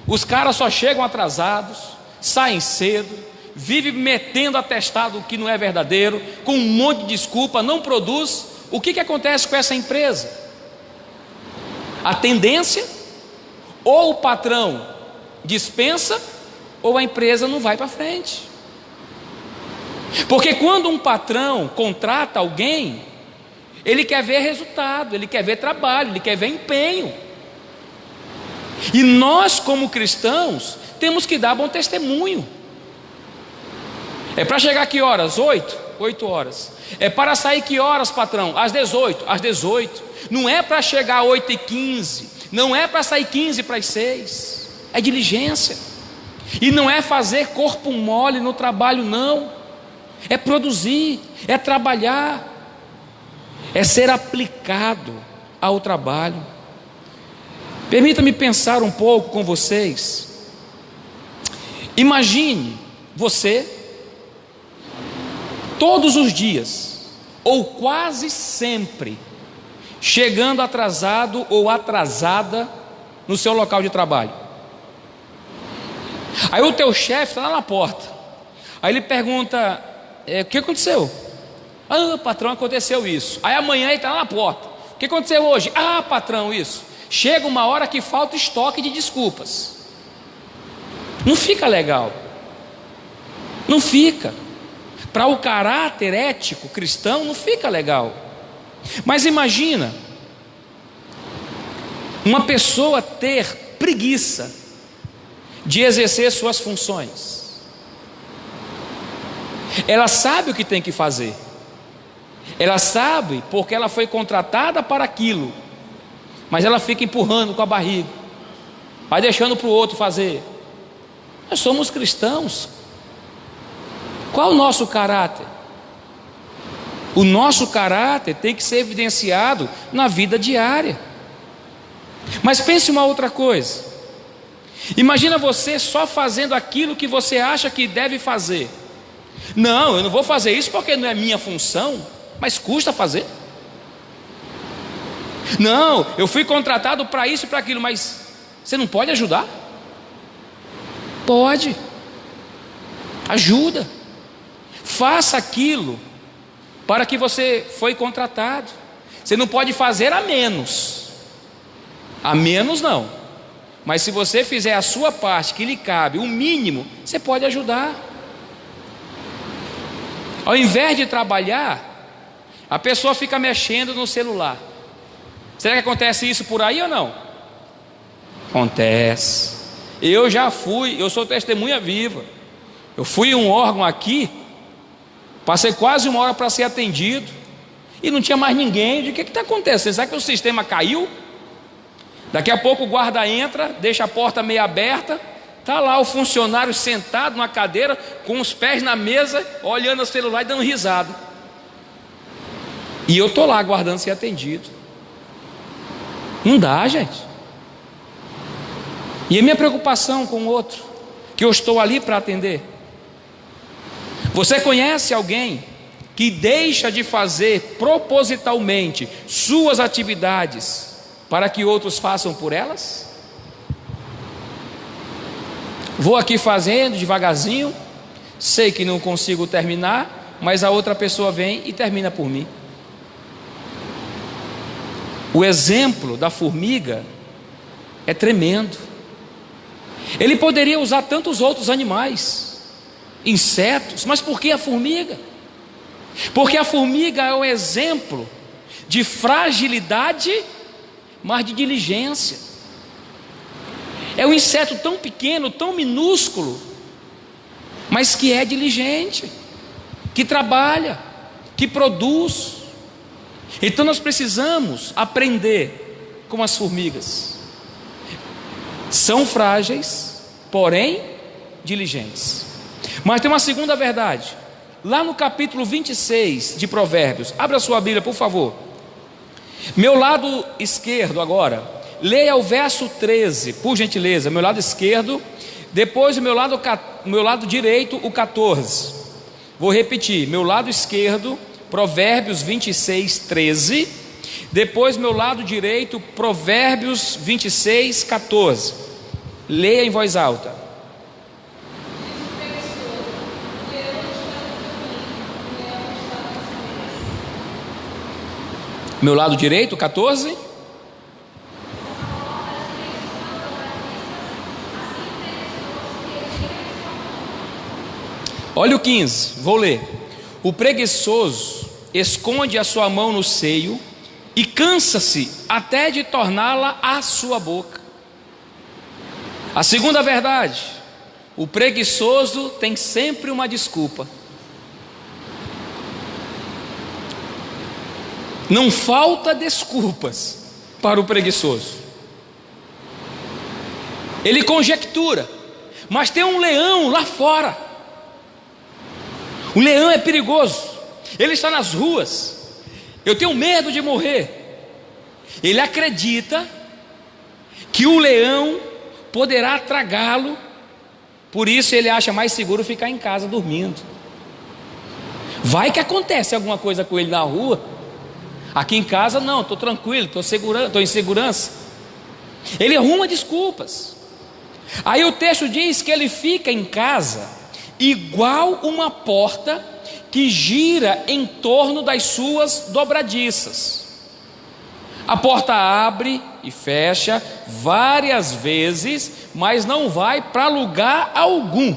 Os caras só chegam atrasados, saem cedo, vivem metendo atestado que não é verdadeiro, com um monte de desculpa, não produz. O que acontece com essa empresa? A tendência, ou o patrão dispensa, ou a empresa não vai para frente. Porque quando um patrão contrata alguém, ele quer ver resultado, ele quer ver trabalho, ele quer ver empenho. E nós, como cristãos, temos que dar bom testemunho. É para chegar que horas? 8 horas. É para sair que horas, patrão? Às 18. Às 18. Não é para chegar às 8h15. Não é para sair 15 para as 6. É diligência. E não é fazer corpo mole no trabalho, não. É produzir, é trabalhar, é ser aplicado ao trabalho. Permita-me pensar um pouco com vocês. Imagine você, todos os dias, ou quase sempre, chegando atrasado ou atrasada no seu local de trabalho. Aí o teu chefe está lá na porta. Aí ele pergunta: o que aconteceu? Ah, patrão, aconteceu isso. Aí amanhã ele está lá na porta. O que aconteceu hoje? Ah, patrão, isso. Chega uma hora que falta estoque de desculpas. Não fica legal. Não fica. Para o caráter ético cristão, não fica legal. Mas imagina uma pessoa ter preguiça de exercer suas funções. Ela sabe o que tem que fazer. Ela sabe porque ela foi contratada para aquilo. Mas ela fica empurrando com a barriga, vai deixando para o outro fazer. Nós somos cristãos. Qual o nosso caráter? O nosso caráter tem que ser evidenciado na vida diária. Mas pense uma outra coisa. Imagina você só fazendo aquilo que você acha que deve fazer. Não, eu não vou fazer isso porque não é minha função, mas custa fazer. Não, eu fui contratado para isso e para aquilo, mas você não pode ajudar? Pode. Ajuda. Faça aquilo para que você foi contratado. Você não pode fazer a menos. A menos não. Mas se você fizer a sua parte que lhe cabe, o mínimo, você pode ajudar. Ao invés de trabalhar, a pessoa fica mexendo no celular. Será que acontece isso por aí ou não? Acontece. Eu já fui, eu sou testemunha viva. Eu fui em um órgão aqui, passei quase 1 hora para ser atendido, e não tinha mais ninguém. De que está acontecendo? Será que o sistema caiu? Daqui a pouco o guarda entra, deixa a porta meio aberta, está lá o funcionário sentado numa cadeira, com os pés na mesa, olhando o celular e dando risada. E eu estou lá aguardando ser atendido. Não dá, gente. E a minha preocupação com o outro, que eu estou ali para atender. Você conhece alguém que deixa de fazer propositalmente suas atividades para que outros façam por elas? Vou aqui fazendo devagarzinho, sei que não consigo terminar, mas a outra pessoa vem e termina por mim. O exemplo da formiga é tremendo. Ele poderia usar tantos outros animais, insetos, mas por que a formiga? Porque a formiga é um exemplo de fragilidade, mas de diligência. É um inseto tão pequeno, tão minúsculo, mas que é diligente, que trabalha, que produz. Então nós precisamos aprender com as formigas. São frágeis, porém diligentes. Mas tem uma segunda verdade. Lá no capítulo 26 de Provérbios, abra sua Bíblia, por favor. Meu lado esquerdo agora, leia o verso 13, por gentileza. Meu lado esquerdo, depois o meu lado direito, o 14. Vou repetir, meu lado esquerdo, Provérbios 26, 13. Depois meu lado direito, Provérbios 26, 14. Leia em voz alta. Meu lado direito, 14. Olha o 15, vou ler. O preguiçoso esconde a sua mão no seio e cansa-se até de torná-la à sua boca. A segunda verdade: o preguiçoso tem sempre uma desculpa. Não falta desculpas para o preguiçoso. Ele conjectura, mas tem um leão lá fora. O leão é perigoso, ele está nas ruas, eu tenho medo de morrer. Ele acredita que o leão poderá tragá-lo, por isso ele acha mais seguro ficar em casa dormindo. Vai que acontece alguma coisa com ele na rua. Aqui em casa não, estou tranquilo, estou em segurança. Ele arruma desculpas. Aí o texto diz que ele fica em casa igual uma porta que gira em torno das suas dobradiças. A porta abre e fecha várias vezes, mas não vai para lugar algum.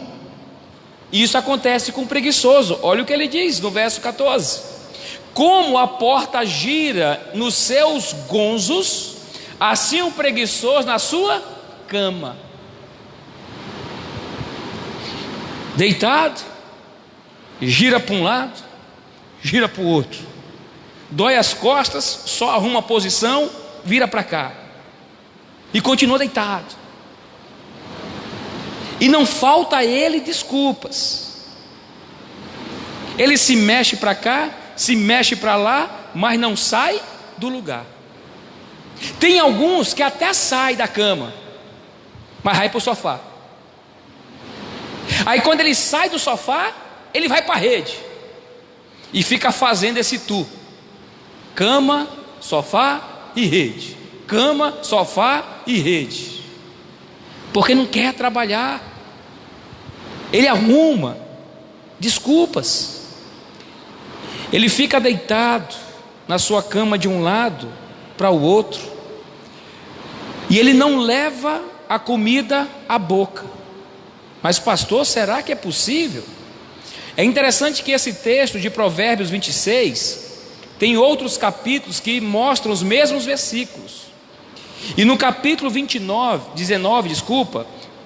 Isso acontece com o preguiçoso. Olha o que ele diz no verso 14: como a porta gira nos seus gonzos, assim o preguiçoso na sua cama. Deitado, gira para um lado, gira para o outro, dói as costas, só arruma a posição, vira para cá e continua deitado. E não falta a ele desculpas. Ele se mexe para cá, se mexe para lá, mas não sai do lugar. Tem alguns que até saem da cama, mas vai para o sofá. Aí quando ele sai do sofá, ele vai para a rede e fica fazendo esse tour: cama, sofá e rede, cama, sofá e rede, porque não quer trabalhar. Ele arruma desculpas. Ele fica deitado na sua cama de um lado para o outro, e ele não leva a comida à boca. Mas pastor, será que é possível? É interessante que esse texto de Provérbios 26 tem outros capítulos que mostram os mesmos versículos. E no capítulo 19,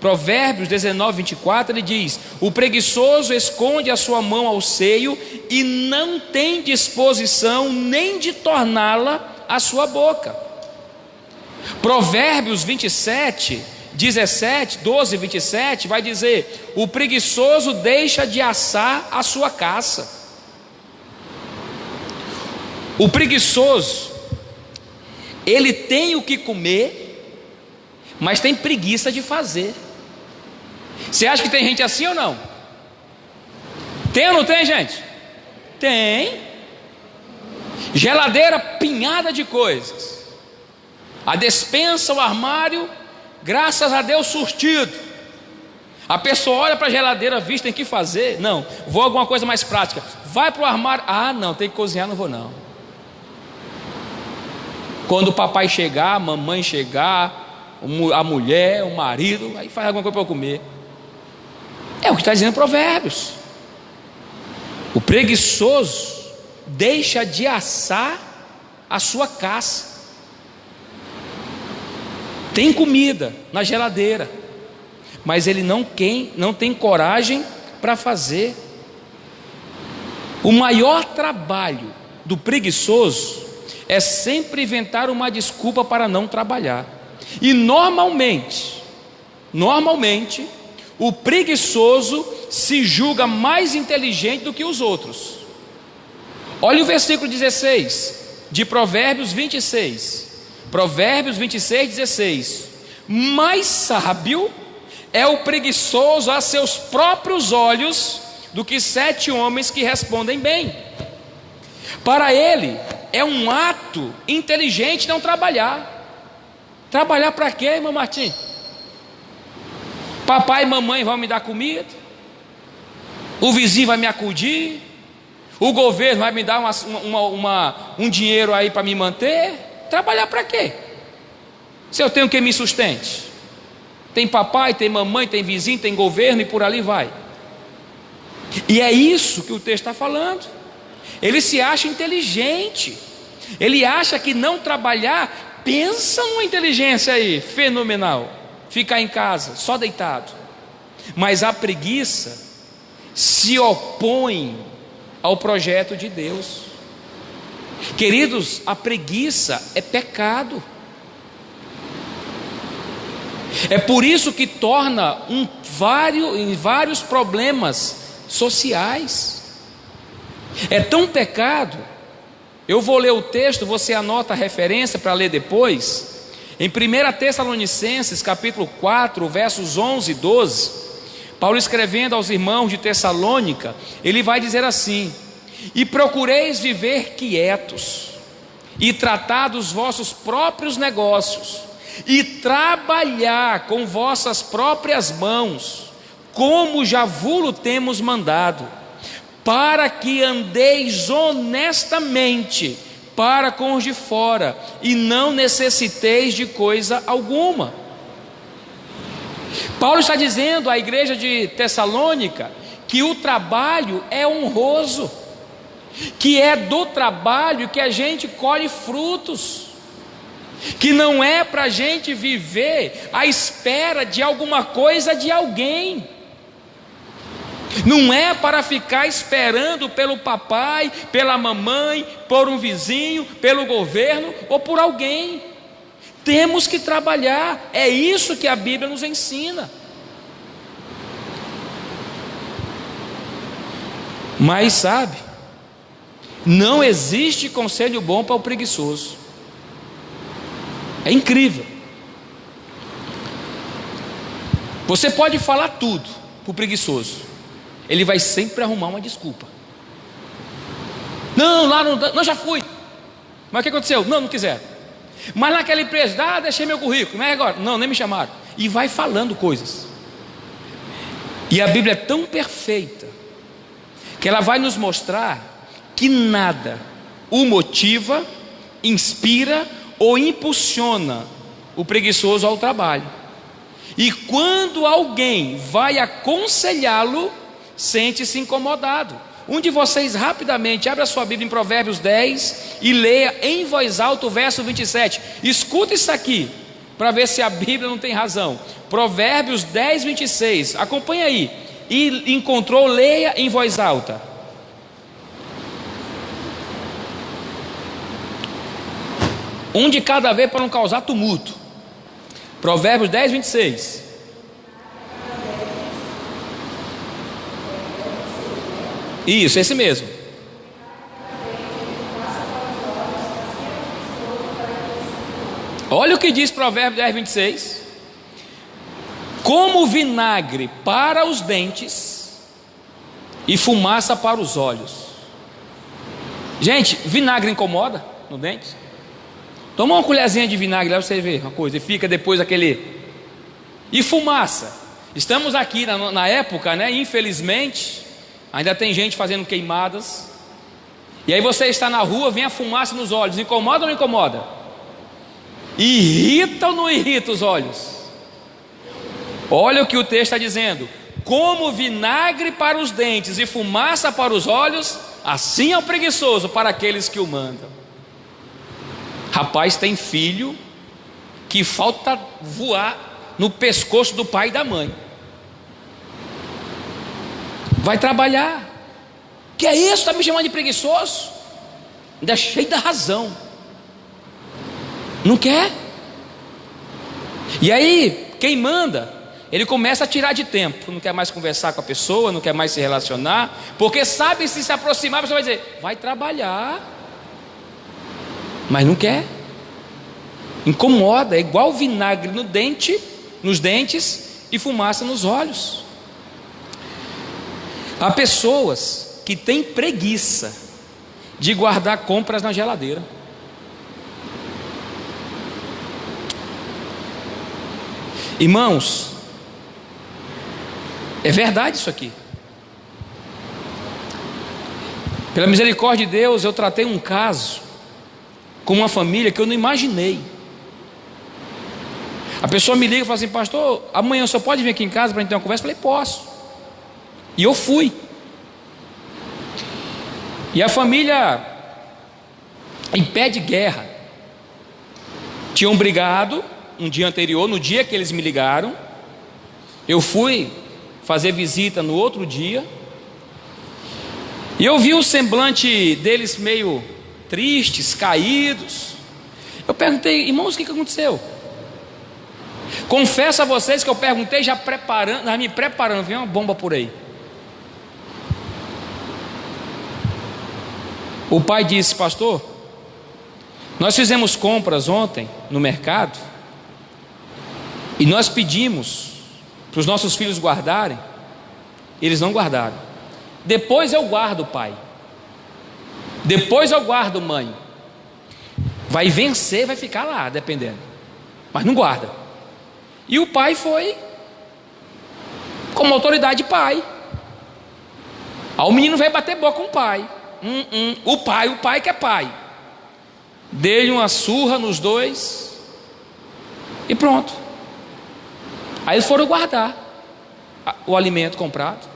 Provérbios 19, 24, ele diz: o preguiçoso esconde a sua mão ao seio e não tem disposição nem de torná-la à sua boca. Provérbios 12, 27 vai dizer: o preguiçoso deixa de assar a sua caça. O preguiçoso, ele tem o que comer, mas tem preguiça de fazer. Você acha que tem gente assim ou não? Tem ou não tem, gente? Tem. Geladeira pinhada de coisas, a despensa, o armário, graças a Deus, surtido. A pessoa olha para a geladeira, visto, tem que fazer. Não, vou alguma coisa mais prática. Vai para o armário, não, tem que cozinhar, não vou não. Quando o papai chegar, a mamãe chegar, a mulher, o marido, aí faz alguma coisa para eu comer. É o que está dizendo Provérbios. O preguiçoso deixa de assar a sua caça. Tem comida na geladeira, mas ele não tem coragem para fazer. O maior trabalho do preguiçoso é sempre inventar uma desculpa para não trabalhar. E normalmente, o preguiçoso se julga mais inteligente do que os outros. Olha o versículo 16 de Provérbios 26. Provérbios 26, 16. Mais sábio é o preguiçoso a seus próprios olhos do que 7 homens que respondem bem. Para ele é um ato inteligente não trabalhar. Trabalhar para quê, irmão Martim? Papai e mamãe vão me dar comida, o vizinho vai me acudir, o governo vai me dar um dinheiro aí para me manter. Trabalhar para quê? Se eu tenho quem me sustente. Tem papai, tem mamãe, tem vizinho, tem governo e por ali vai. E é isso que o texto está falando. Ele se acha inteligente, ele acha que não trabalhar, pensa numa inteligência aí, fenomenal, ficar em casa, só deitado. Mas a preguiça se opõe ao projeto de Deus. Queridos, a preguiça é pecado. É por isso que torna vários problemas sociais. É tão pecado. Eu vou ler o texto, você anota a referência para ler depois. Em 1 Tessalonicenses capítulo 4, versos 11 e 12, Paulo escrevendo aos irmãos de Tessalônica, ele vai dizer assim: e procureis viver quietos, e tratar dos vossos próprios negócios, e trabalhar com vossas próprias mãos, como já vulo temos mandado, para que andeis honestamente para com os de fora, e não necessiteis de coisa alguma. Paulo está dizendo à igreja de Tessalônica que o trabalho é honroso, que é do trabalho que a gente colhe frutos, que não é para a gente viver à espera de alguma coisa de alguém. Não é para ficar esperando pelo papai, pela mamãe, por um vizinho, pelo governo ou por alguém. Temos que trabalhar, é isso que a Bíblia nos ensina. Mas sabe, não existe conselho bom para o preguiçoso. É incrível. Você pode falar tudo para o preguiçoso, ele vai sempre arrumar uma desculpa. Não, lá não, já fui. Mas o que aconteceu? Não quiseram. Mas naquela empresa, deixei meu currículo, mas agora? Não, nem me chamaram. E vai falando coisas. E a Bíblia é tão perfeita que ela vai nos mostrar que nada o motiva, inspira ou impulsiona o preguiçoso ao trabalho. E quando alguém vai aconselhá-lo, sente-se incomodado. Um de vocês rapidamente abra sua Bíblia em Provérbios 10 e leia em voz alta o verso 27. Escuta isso aqui, para ver se a Bíblia não tem razão. Provérbios 10, 26. Acompanha aí. E encontrou, leia em voz alta. Um de cada vez para não causar tumulto. Provérbios 10, 26. Isso, esse mesmo. Olha o que diz Provérbios 10, 26. Como vinagre para os dentes e fumaça para os olhos. Gente, vinagre incomoda no dente? Toma uma colherzinha de vinagre lá para você ver uma coisa, e fica depois aquele. E fumaça. Estamos aqui na época, né? Infelizmente, ainda tem gente fazendo queimadas. E aí você está na rua, vem a fumaça nos olhos. Incomoda ou não incomoda? Irrita ou não irrita os olhos? Olha o que o texto está dizendo: como vinagre para os dentes e fumaça para os olhos, assim é o preguiçoso para aqueles que o mandam. Rapaz, tem filho que falta voar no pescoço do pai e da mãe. Vai trabalhar. Que é isso? Está me chamando de preguiçoso? Ainda é cheio da razão. Não quer? E aí, quem manda, ele começa a tirar de tempo. Não quer mais conversar com a pessoa, não quer mais se relacionar, porque sabe, se aproximar, a pessoa vai dizer: vai trabalhar. Mas não quer. Incomoda, é igual vinagre no dente, nos dentes e fumaça nos olhos. Há pessoas que têm preguiça de guardar compras na geladeira. Irmãos, é verdade isso aqui. Pela misericórdia de Deus, eu tratei um caso com uma família que eu não imaginei. A pessoa me liga e fala assim: pastor, amanhã só pode vir aqui em casa para a gente ter uma conversa? Eu falei: posso. E eu fui. E a família, em pé de guerra, tinham brigado um dia anterior. No dia que eles me ligaram, eu fui fazer visita no outro dia, e eu vi o semblante deles meio tristes, caídos. Eu perguntei: irmãos, o que aconteceu? Confesso a vocês que eu perguntei já me preparando, vem uma bomba por aí. O pai disse: pastor, nós fizemos compras ontem no mercado e nós pedimos para os nossos filhos guardarem, eles não guardaram. Depois eu guardo, pai. Depois eu guardo, mãe. Vai vencer, vai ficar lá, dependendo, mas não guarda. E o pai foi como autoridade de pai. Aí o menino veio bater boca com o pai. O pai que é pai. Dei-lhe uma surra nos dois e pronto. Aí eles foram guardar o alimento comprado.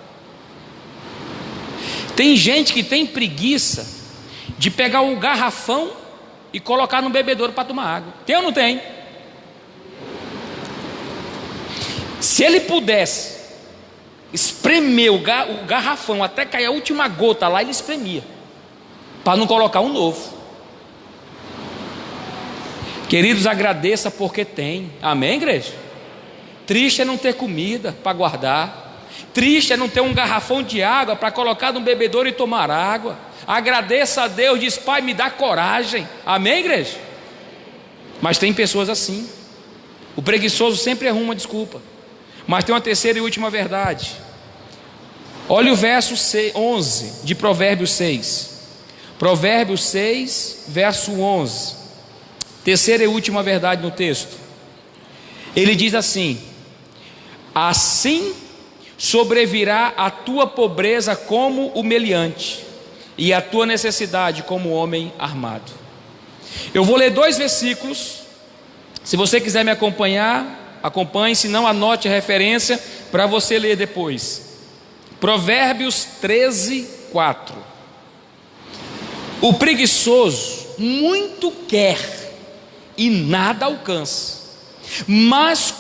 Tem gente que tem preguiça de pegar o garrafão e colocar no bebedouro para tomar água. Tem ou não tem? Se ele pudesse espremer o garrafão até cair a última gota lá, ele espremia, para não colocar um novo. Queridos, agradeça porque tem. Amém, igreja? Triste é não ter comida para guardar. Triste é não ter um garrafão de água para colocar no bebedouro e tomar água. Agradeça a Deus, diz: pai, me dá coragem. Amém, igreja? Mas tem pessoas assim. O preguiçoso sempre arruma desculpa. Mas tem uma terceira e última verdade. Olha o verso 11 de Provérbios 6. Provérbios 6, verso 11. Terceira e última verdade no texto. Ele diz assim: assim sobrevirá a tua pobreza como o meliante, e a tua necessidade como homem armado. Eu vou ler 2 versículos. Se você quiser me acompanhar, acompanhe, se não, anote a referência para você ler depois. Provérbios 13, 4. O preguiçoso muito quer e nada alcança, mas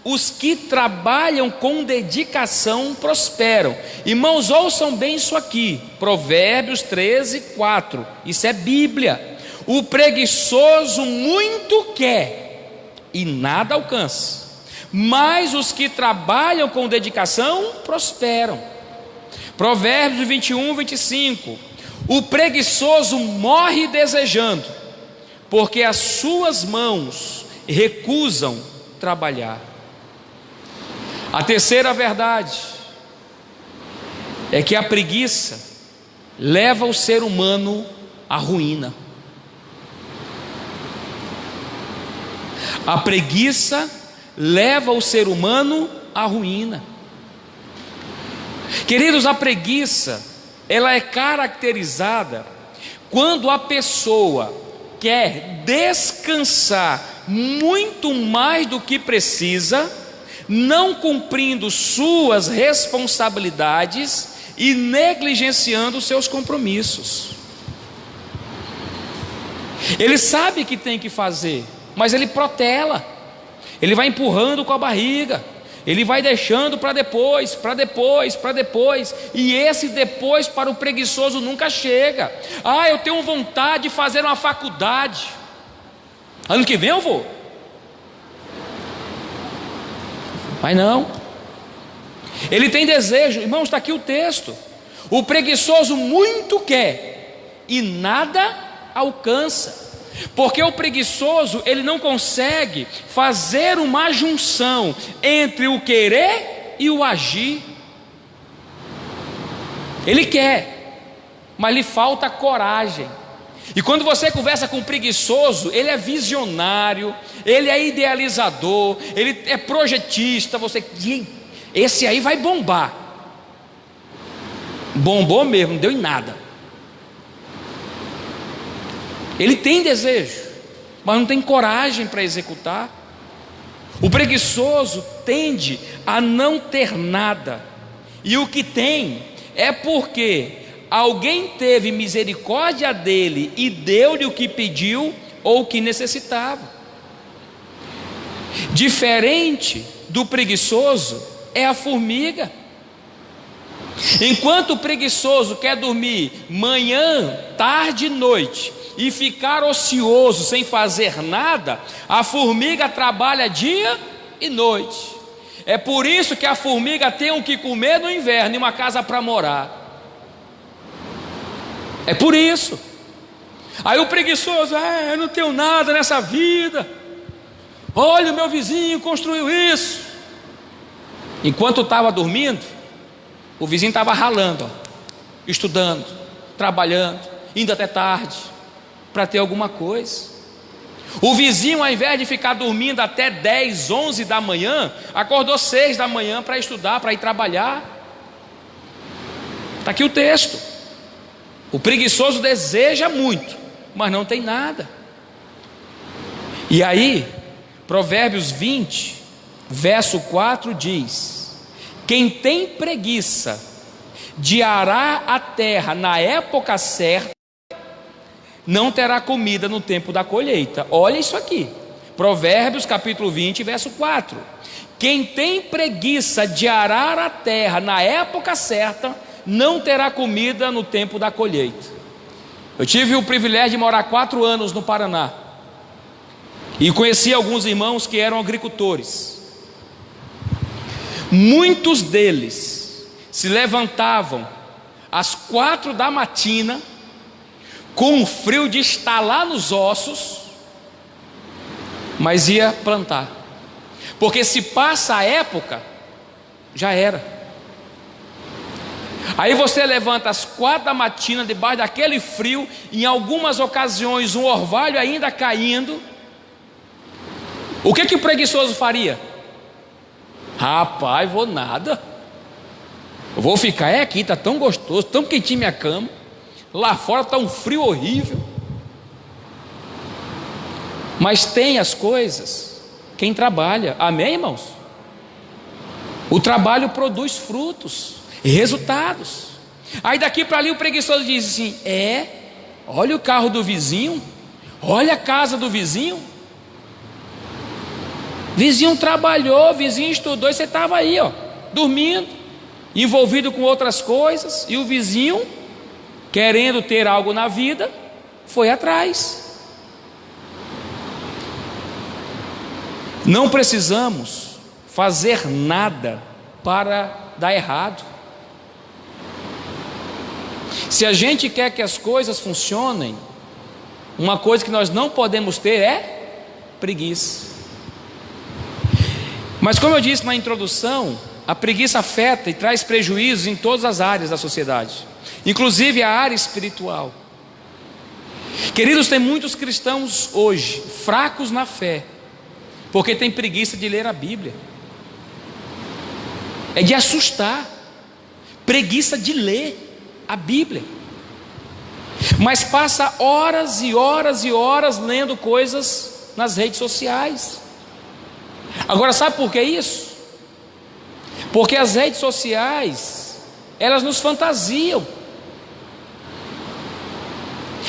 os que trabalham com dedicação prosperam. Irmãos, ouçam bem isso aqui, Provérbios 13, 4, isso é Bíblia. O preguiçoso muito quer e nada alcança, mas os que trabalham com dedicação prosperam. Provérbios 21, 25. O preguiçoso morre desejando, porque as suas mãos recusam trabalhar. A terceira verdade é que a preguiça leva o ser humano à ruína. A preguiça leva o ser humano à ruína. Queridos, a preguiça, ela é caracterizada quando a pessoa quer descansar muito mais do que precisa, não cumprindo suas responsabilidades e negligenciando seus compromissos. Ele sabe que tem que fazer, mas ele protela, ele vai empurrando com a barriga, ele vai deixando para depois, para depois, para depois, e esse depois para o preguiçoso nunca chega. Ah, eu tenho vontade de fazer uma faculdade, ano que vem eu vou, mas não, ele tem desejo. Irmãos, está aqui o texto. O preguiçoso muito quer e nada alcança, porque o preguiçoso, ele não consegue fazer uma junção entre o querer e o agir. Ele quer, mas lhe falta coragem. E quando você conversa com um preguiçoso, ele é visionário, ele é idealizador, ele é projetista. Você, esse aí vai bombar. Bombou mesmo, não deu em nada. Ele tem desejo, mas não tem coragem para executar. O preguiçoso tende a não ter nada, e o que tem é porque alguém teve misericórdia dele e deu-lhe o que pediu ou o que necessitava. Diferente do preguiçoso é a formiga. Enquanto o preguiçoso quer dormir manhã, tarde e noite e ficar ocioso sem fazer nada, a formiga trabalha dia e noite. É por isso que a formiga tem o que comer no inverno e uma casa para morar. É por isso. Aí o preguiçoso, eu não tenho nada nessa vida. Olha, o meu vizinho construiu isso. Enquanto estava dormindo, o vizinho estava ralando, estudando, trabalhando, indo até tarde, para ter alguma coisa. O vizinho, ao invés de ficar dormindo até 10, 11 da manhã, acordou 6 da manhã para estudar, para ir trabalhar. Está aqui o texto. O preguiçoso deseja muito, mas não tem nada. E aí, Provérbios 20, verso 4 diz: quem tem preguiça de arar a terra na época certa, não terá comida no tempo da colheita. Olha isso aqui, Provérbios capítulo 20, verso 4. Quem tem preguiça de arar a terra na época certa, não terá comida no tempo da colheita. Eu tive o privilégio de morar 4 anos no Paraná, e conheci alguns irmãos que eram agricultores. Muitos deles se levantavam às 4 da matina, com o frio de estalar nos ossos, mas ia plantar, porque se passa a época, já era. Aí você levanta às 4 da matina, debaixo daquele frio, em algumas ocasiões um orvalho ainda caindo. O que o preguiçoso faria? Rapaz, vou nada, eu vou ficar aqui, está tão gostoso, tão quentinho minha cama, lá fora está um frio horrível. Mas tem as coisas quem trabalha, amém, irmãos? O trabalho produz frutos e resultados. Aí daqui para ali o preguiçoso diz assim: olha o carro do vizinho, olha a casa do vizinho. Vizinho trabalhou, vizinho estudou, e você estava aí, dormindo, envolvido com outras coisas, e o vizinho, querendo ter algo na vida, foi atrás. Não precisamos fazer nada para dar errado. Se a gente quer que as coisas funcionem, uma coisa que nós não podemos ter é preguiça. Mas como eu disse na introdução, a preguiça afeta e traz prejuízos em todas as áreas da sociedade, inclusive a área espiritual. Queridos, tem muitos cristãos hoje fracos na fé, porque tem preguiça de ler a Bíblia. É de assustar, preguiça de ler a Bíblia, mas passa horas e horas e horas lendo coisas nas redes sociais. Agora, sabe por que isso? Porque as redes sociais, elas nos fantasiam.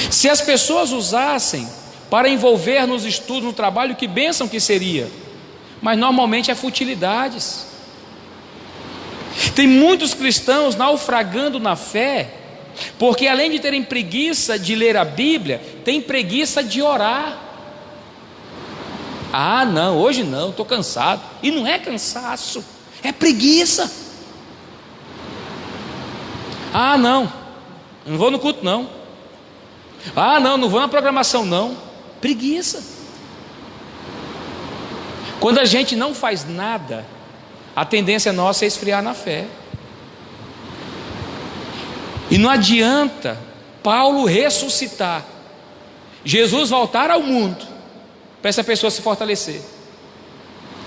Se as pessoas usassem para envolver nos estudos, no trabalho, que bênção que seria. Mas normalmente é futilidades. Tem muitos cristãos naufragando na fé, porque além de terem preguiça de ler a Bíblia, tem preguiça de orar. Ah, não, hoje não, estou cansado. E não é cansaço, é preguiça. Ah, não vou no culto não. Ah, não vou na programação não. Preguiça. Quando a gente não faz nada, a tendência nossa é esfriar na fé. E não adianta Paulo ressuscitar, Jesus voltar ao mundo, para essa pessoa se fortalecer,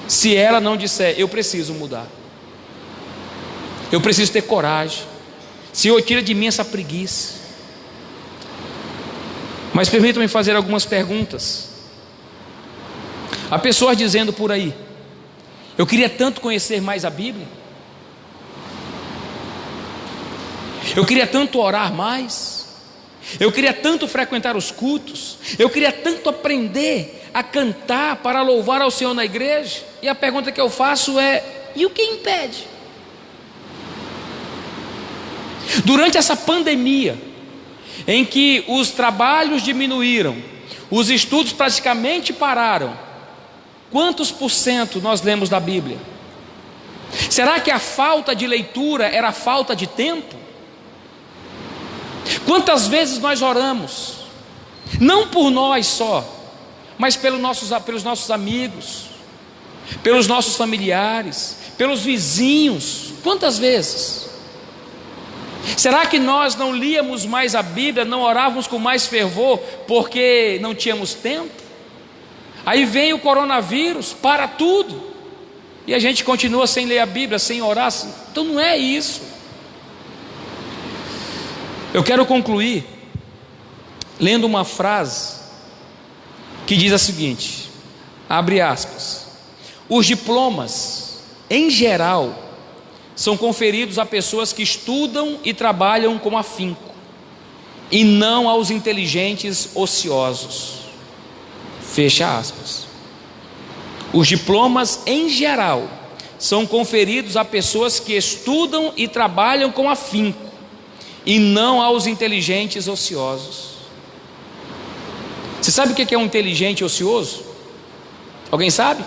se ela não disser: eu preciso mudar, eu preciso ter coragem, Senhor, tira de mim essa preguiça. Mas permitam-me fazer algumas perguntas. Há pessoas dizendo por aí: eu queria tanto conhecer mais a Bíblia, eu queria tanto orar mais, eu queria tanto frequentar os cultos, eu queria tanto aprender a cantar para louvar ao Senhor na igreja. E a pergunta que eu faço é: e o que impede? Durante essa pandemia, em que os trabalhos diminuíram, os estudos praticamente pararam, quantos % nós lemos da Bíblia? Será que a falta de leitura era falta de tempo? Quantas vezes nós oramos, não por nós só, mas pelos nossos amigos, pelos nossos familiares, pelos vizinhos? Quantas vezes? Será que nós não líamos mais a Bíblia, não orávamos com mais fervor, porque não tínhamos tempo? Aí vem o coronavírus, para tudo, e a gente continua sem ler a Bíblia, sem orar. Então não é isso. Eu quero concluir lendo uma frase que diz a seguinte, abre aspas: os diplomas, em geral, são conferidos a pessoas que estudam e trabalham com afinco, e não aos inteligentes ociosos. Fecha aspas. Os diplomas, em geral, são conferidos a pessoas que estudam e trabalham com afinco, e não aos inteligentes ociosos. Você sabe o que é um inteligente ocioso? Alguém sabe?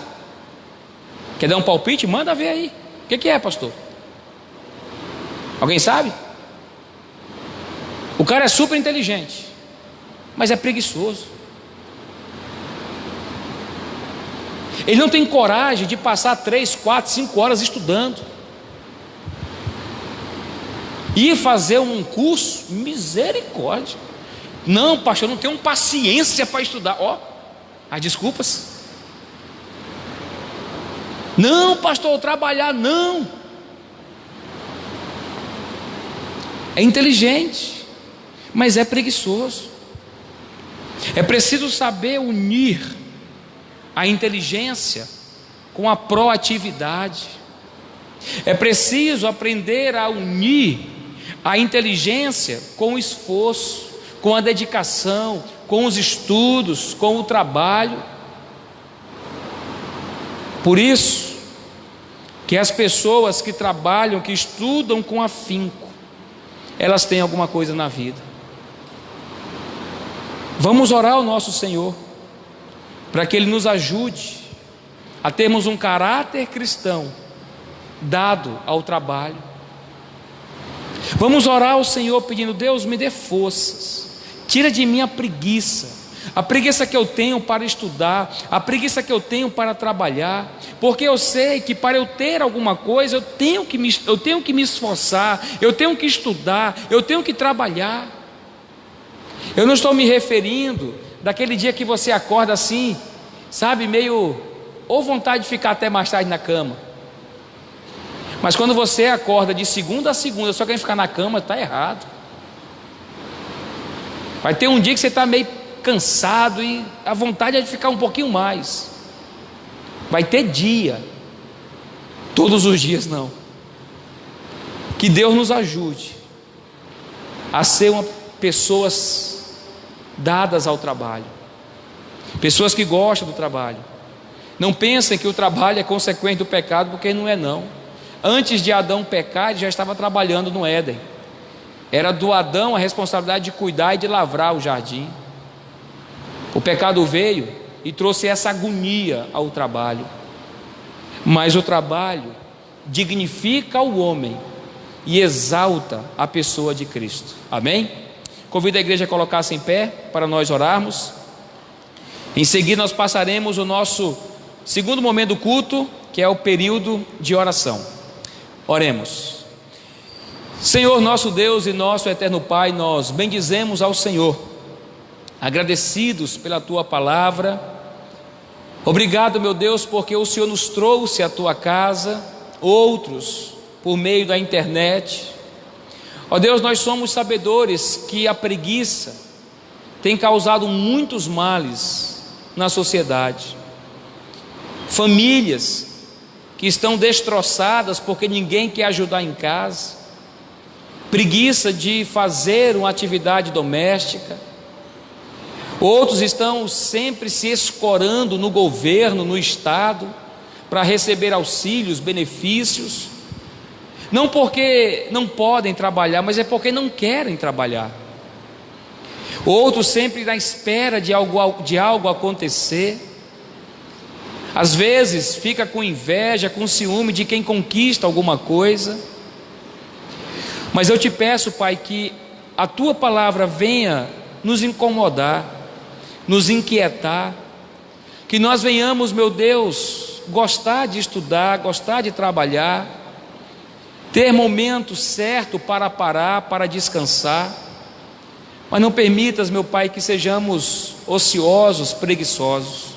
Quer dar um palpite? Manda ver aí. O que é, pastor? Alguém sabe? O cara é super inteligente, mas é preguiçoso. Ele não tem coragem de passar 3, 4, 5 horas estudando. Ir fazer um curso, misericórdia. Não, pastor, eu não tenho paciência para estudar. As desculpas. Não, pastor, trabalhar não. É inteligente, mas é preguiçoso. É preciso saber unir a inteligência com a proatividade. É preciso aprender a unir a inteligência com o esforço, com a dedicação, com os estudos, com o trabalho. Por isso que as pessoas que trabalham, que estudam com afinco, elas têm alguma coisa na vida. Vamos orar ao nosso Senhor para que Ele nos ajude a termos um caráter cristão dado ao trabalho. Vamos orar ao Senhor pedindo: Deus, me dê forças, tira de mim a preguiça que eu tenho para estudar, a preguiça que eu tenho para trabalhar, porque eu sei que para eu ter alguma coisa eu tenho que me esforçar, eu tenho que estudar, eu tenho que trabalhar. Eu não estou me referindo daquele dia que você acorda assim, sabe, meio ou vontade de ficar até mais tarde na cama. Mas quando você acorda de segunda a segunda só quer ficar na cama, está errado. Vai ter um dia que você está meio cansado e a vontade é de ficar um pouquinho mais. Vai ter dia, todos os dias não. Que Deus nos ajude a ser pessoas dadas ao trabalho, pessoas que gostam do trabalho. Não pensem que o trabalho é consequência do pecado, porque não é não. Antes de Adão pecar, ele já estava trabalhando no Éden. Era do Adão a responsabilidade de cuidar e de lavrar o jardim. O pecado veio e trouxe essa agonia ao trabalho. Mas o trabalho dignifica o homem e exalta a pessoa de Cristo. Amém? Convido a igreja a colocar-se em pé para nós orarmos. Em seguida nós passaremos o nosso segundo momento do culto, que é o período de oração. Oremos. Senhor nosso Deus e nosso eterno Pai, nós bendizemos ao Senhor, agradecidos pela Tua palavra. Obrigado, meu Deus, porque o Senhor nos trouxe à Tua casa, outros por meio da internet. Ó Deus, nós somos sabedores que a preguiça tem causado muitos males na sociedade. Famílias que estão destroçadas porque ninguém quer ajudar em casa, preguiça de fazer uma atividade doméstica. Outros estão sempre se escorando no governo, no Estado, para receber auxílios, benefícios, não porque não podem trabalhar, mas é porque não querem trabalhar. Outros sempre na espera de algo acontecer. Às vezes fica com inveja, com ciúme de quem conquista alguma coisa. Mas eu te peço, Pai, que a Tua palavra venha nos incomodar, nos inquietar, que nós venhamos, meu Deus, gostar de estudar, gostar de trabalhar, ter momento certo para parar, para descansar. Mas não permitas, meu Pai, que sejamos ociosos, preguiçosos.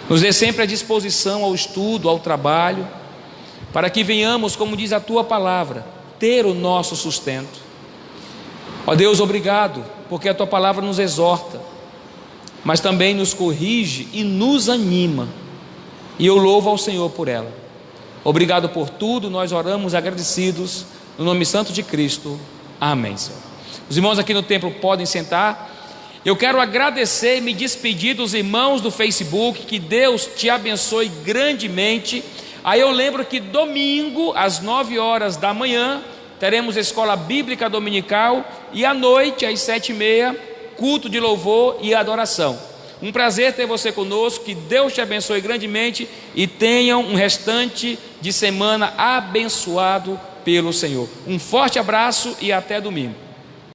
Nos dê sempre a disposição ao estudo, ao trabalho, para que venhamos, como diz a Tua palavra, ter o nosso sustento. Ó Deus, obrigado, porque a Tua palavra nos exorta, mas também nos corrige e nos anima, e eu louvo ao Senhor por ela. Obrigado por tudo, nós oramos agradecidos, no nome santo de Cristo, amém, Senhor. Os irmãos aqui no templo podem sentar. Eu quero agradecer e me despedir dos irmãos do Facebook, que Deus te abençoe grandemente. Aí eu lembro que domingo, às 9 horas da manhã, teremos escola bíblica dominical, e à noite, às 7h30, culto de louvor e adoração. Um prazer ter você conosco, que Deus te abençoe grandemente e tenham um restante de semana abençoado pelo Senhor. Um forte abraço e até domingo.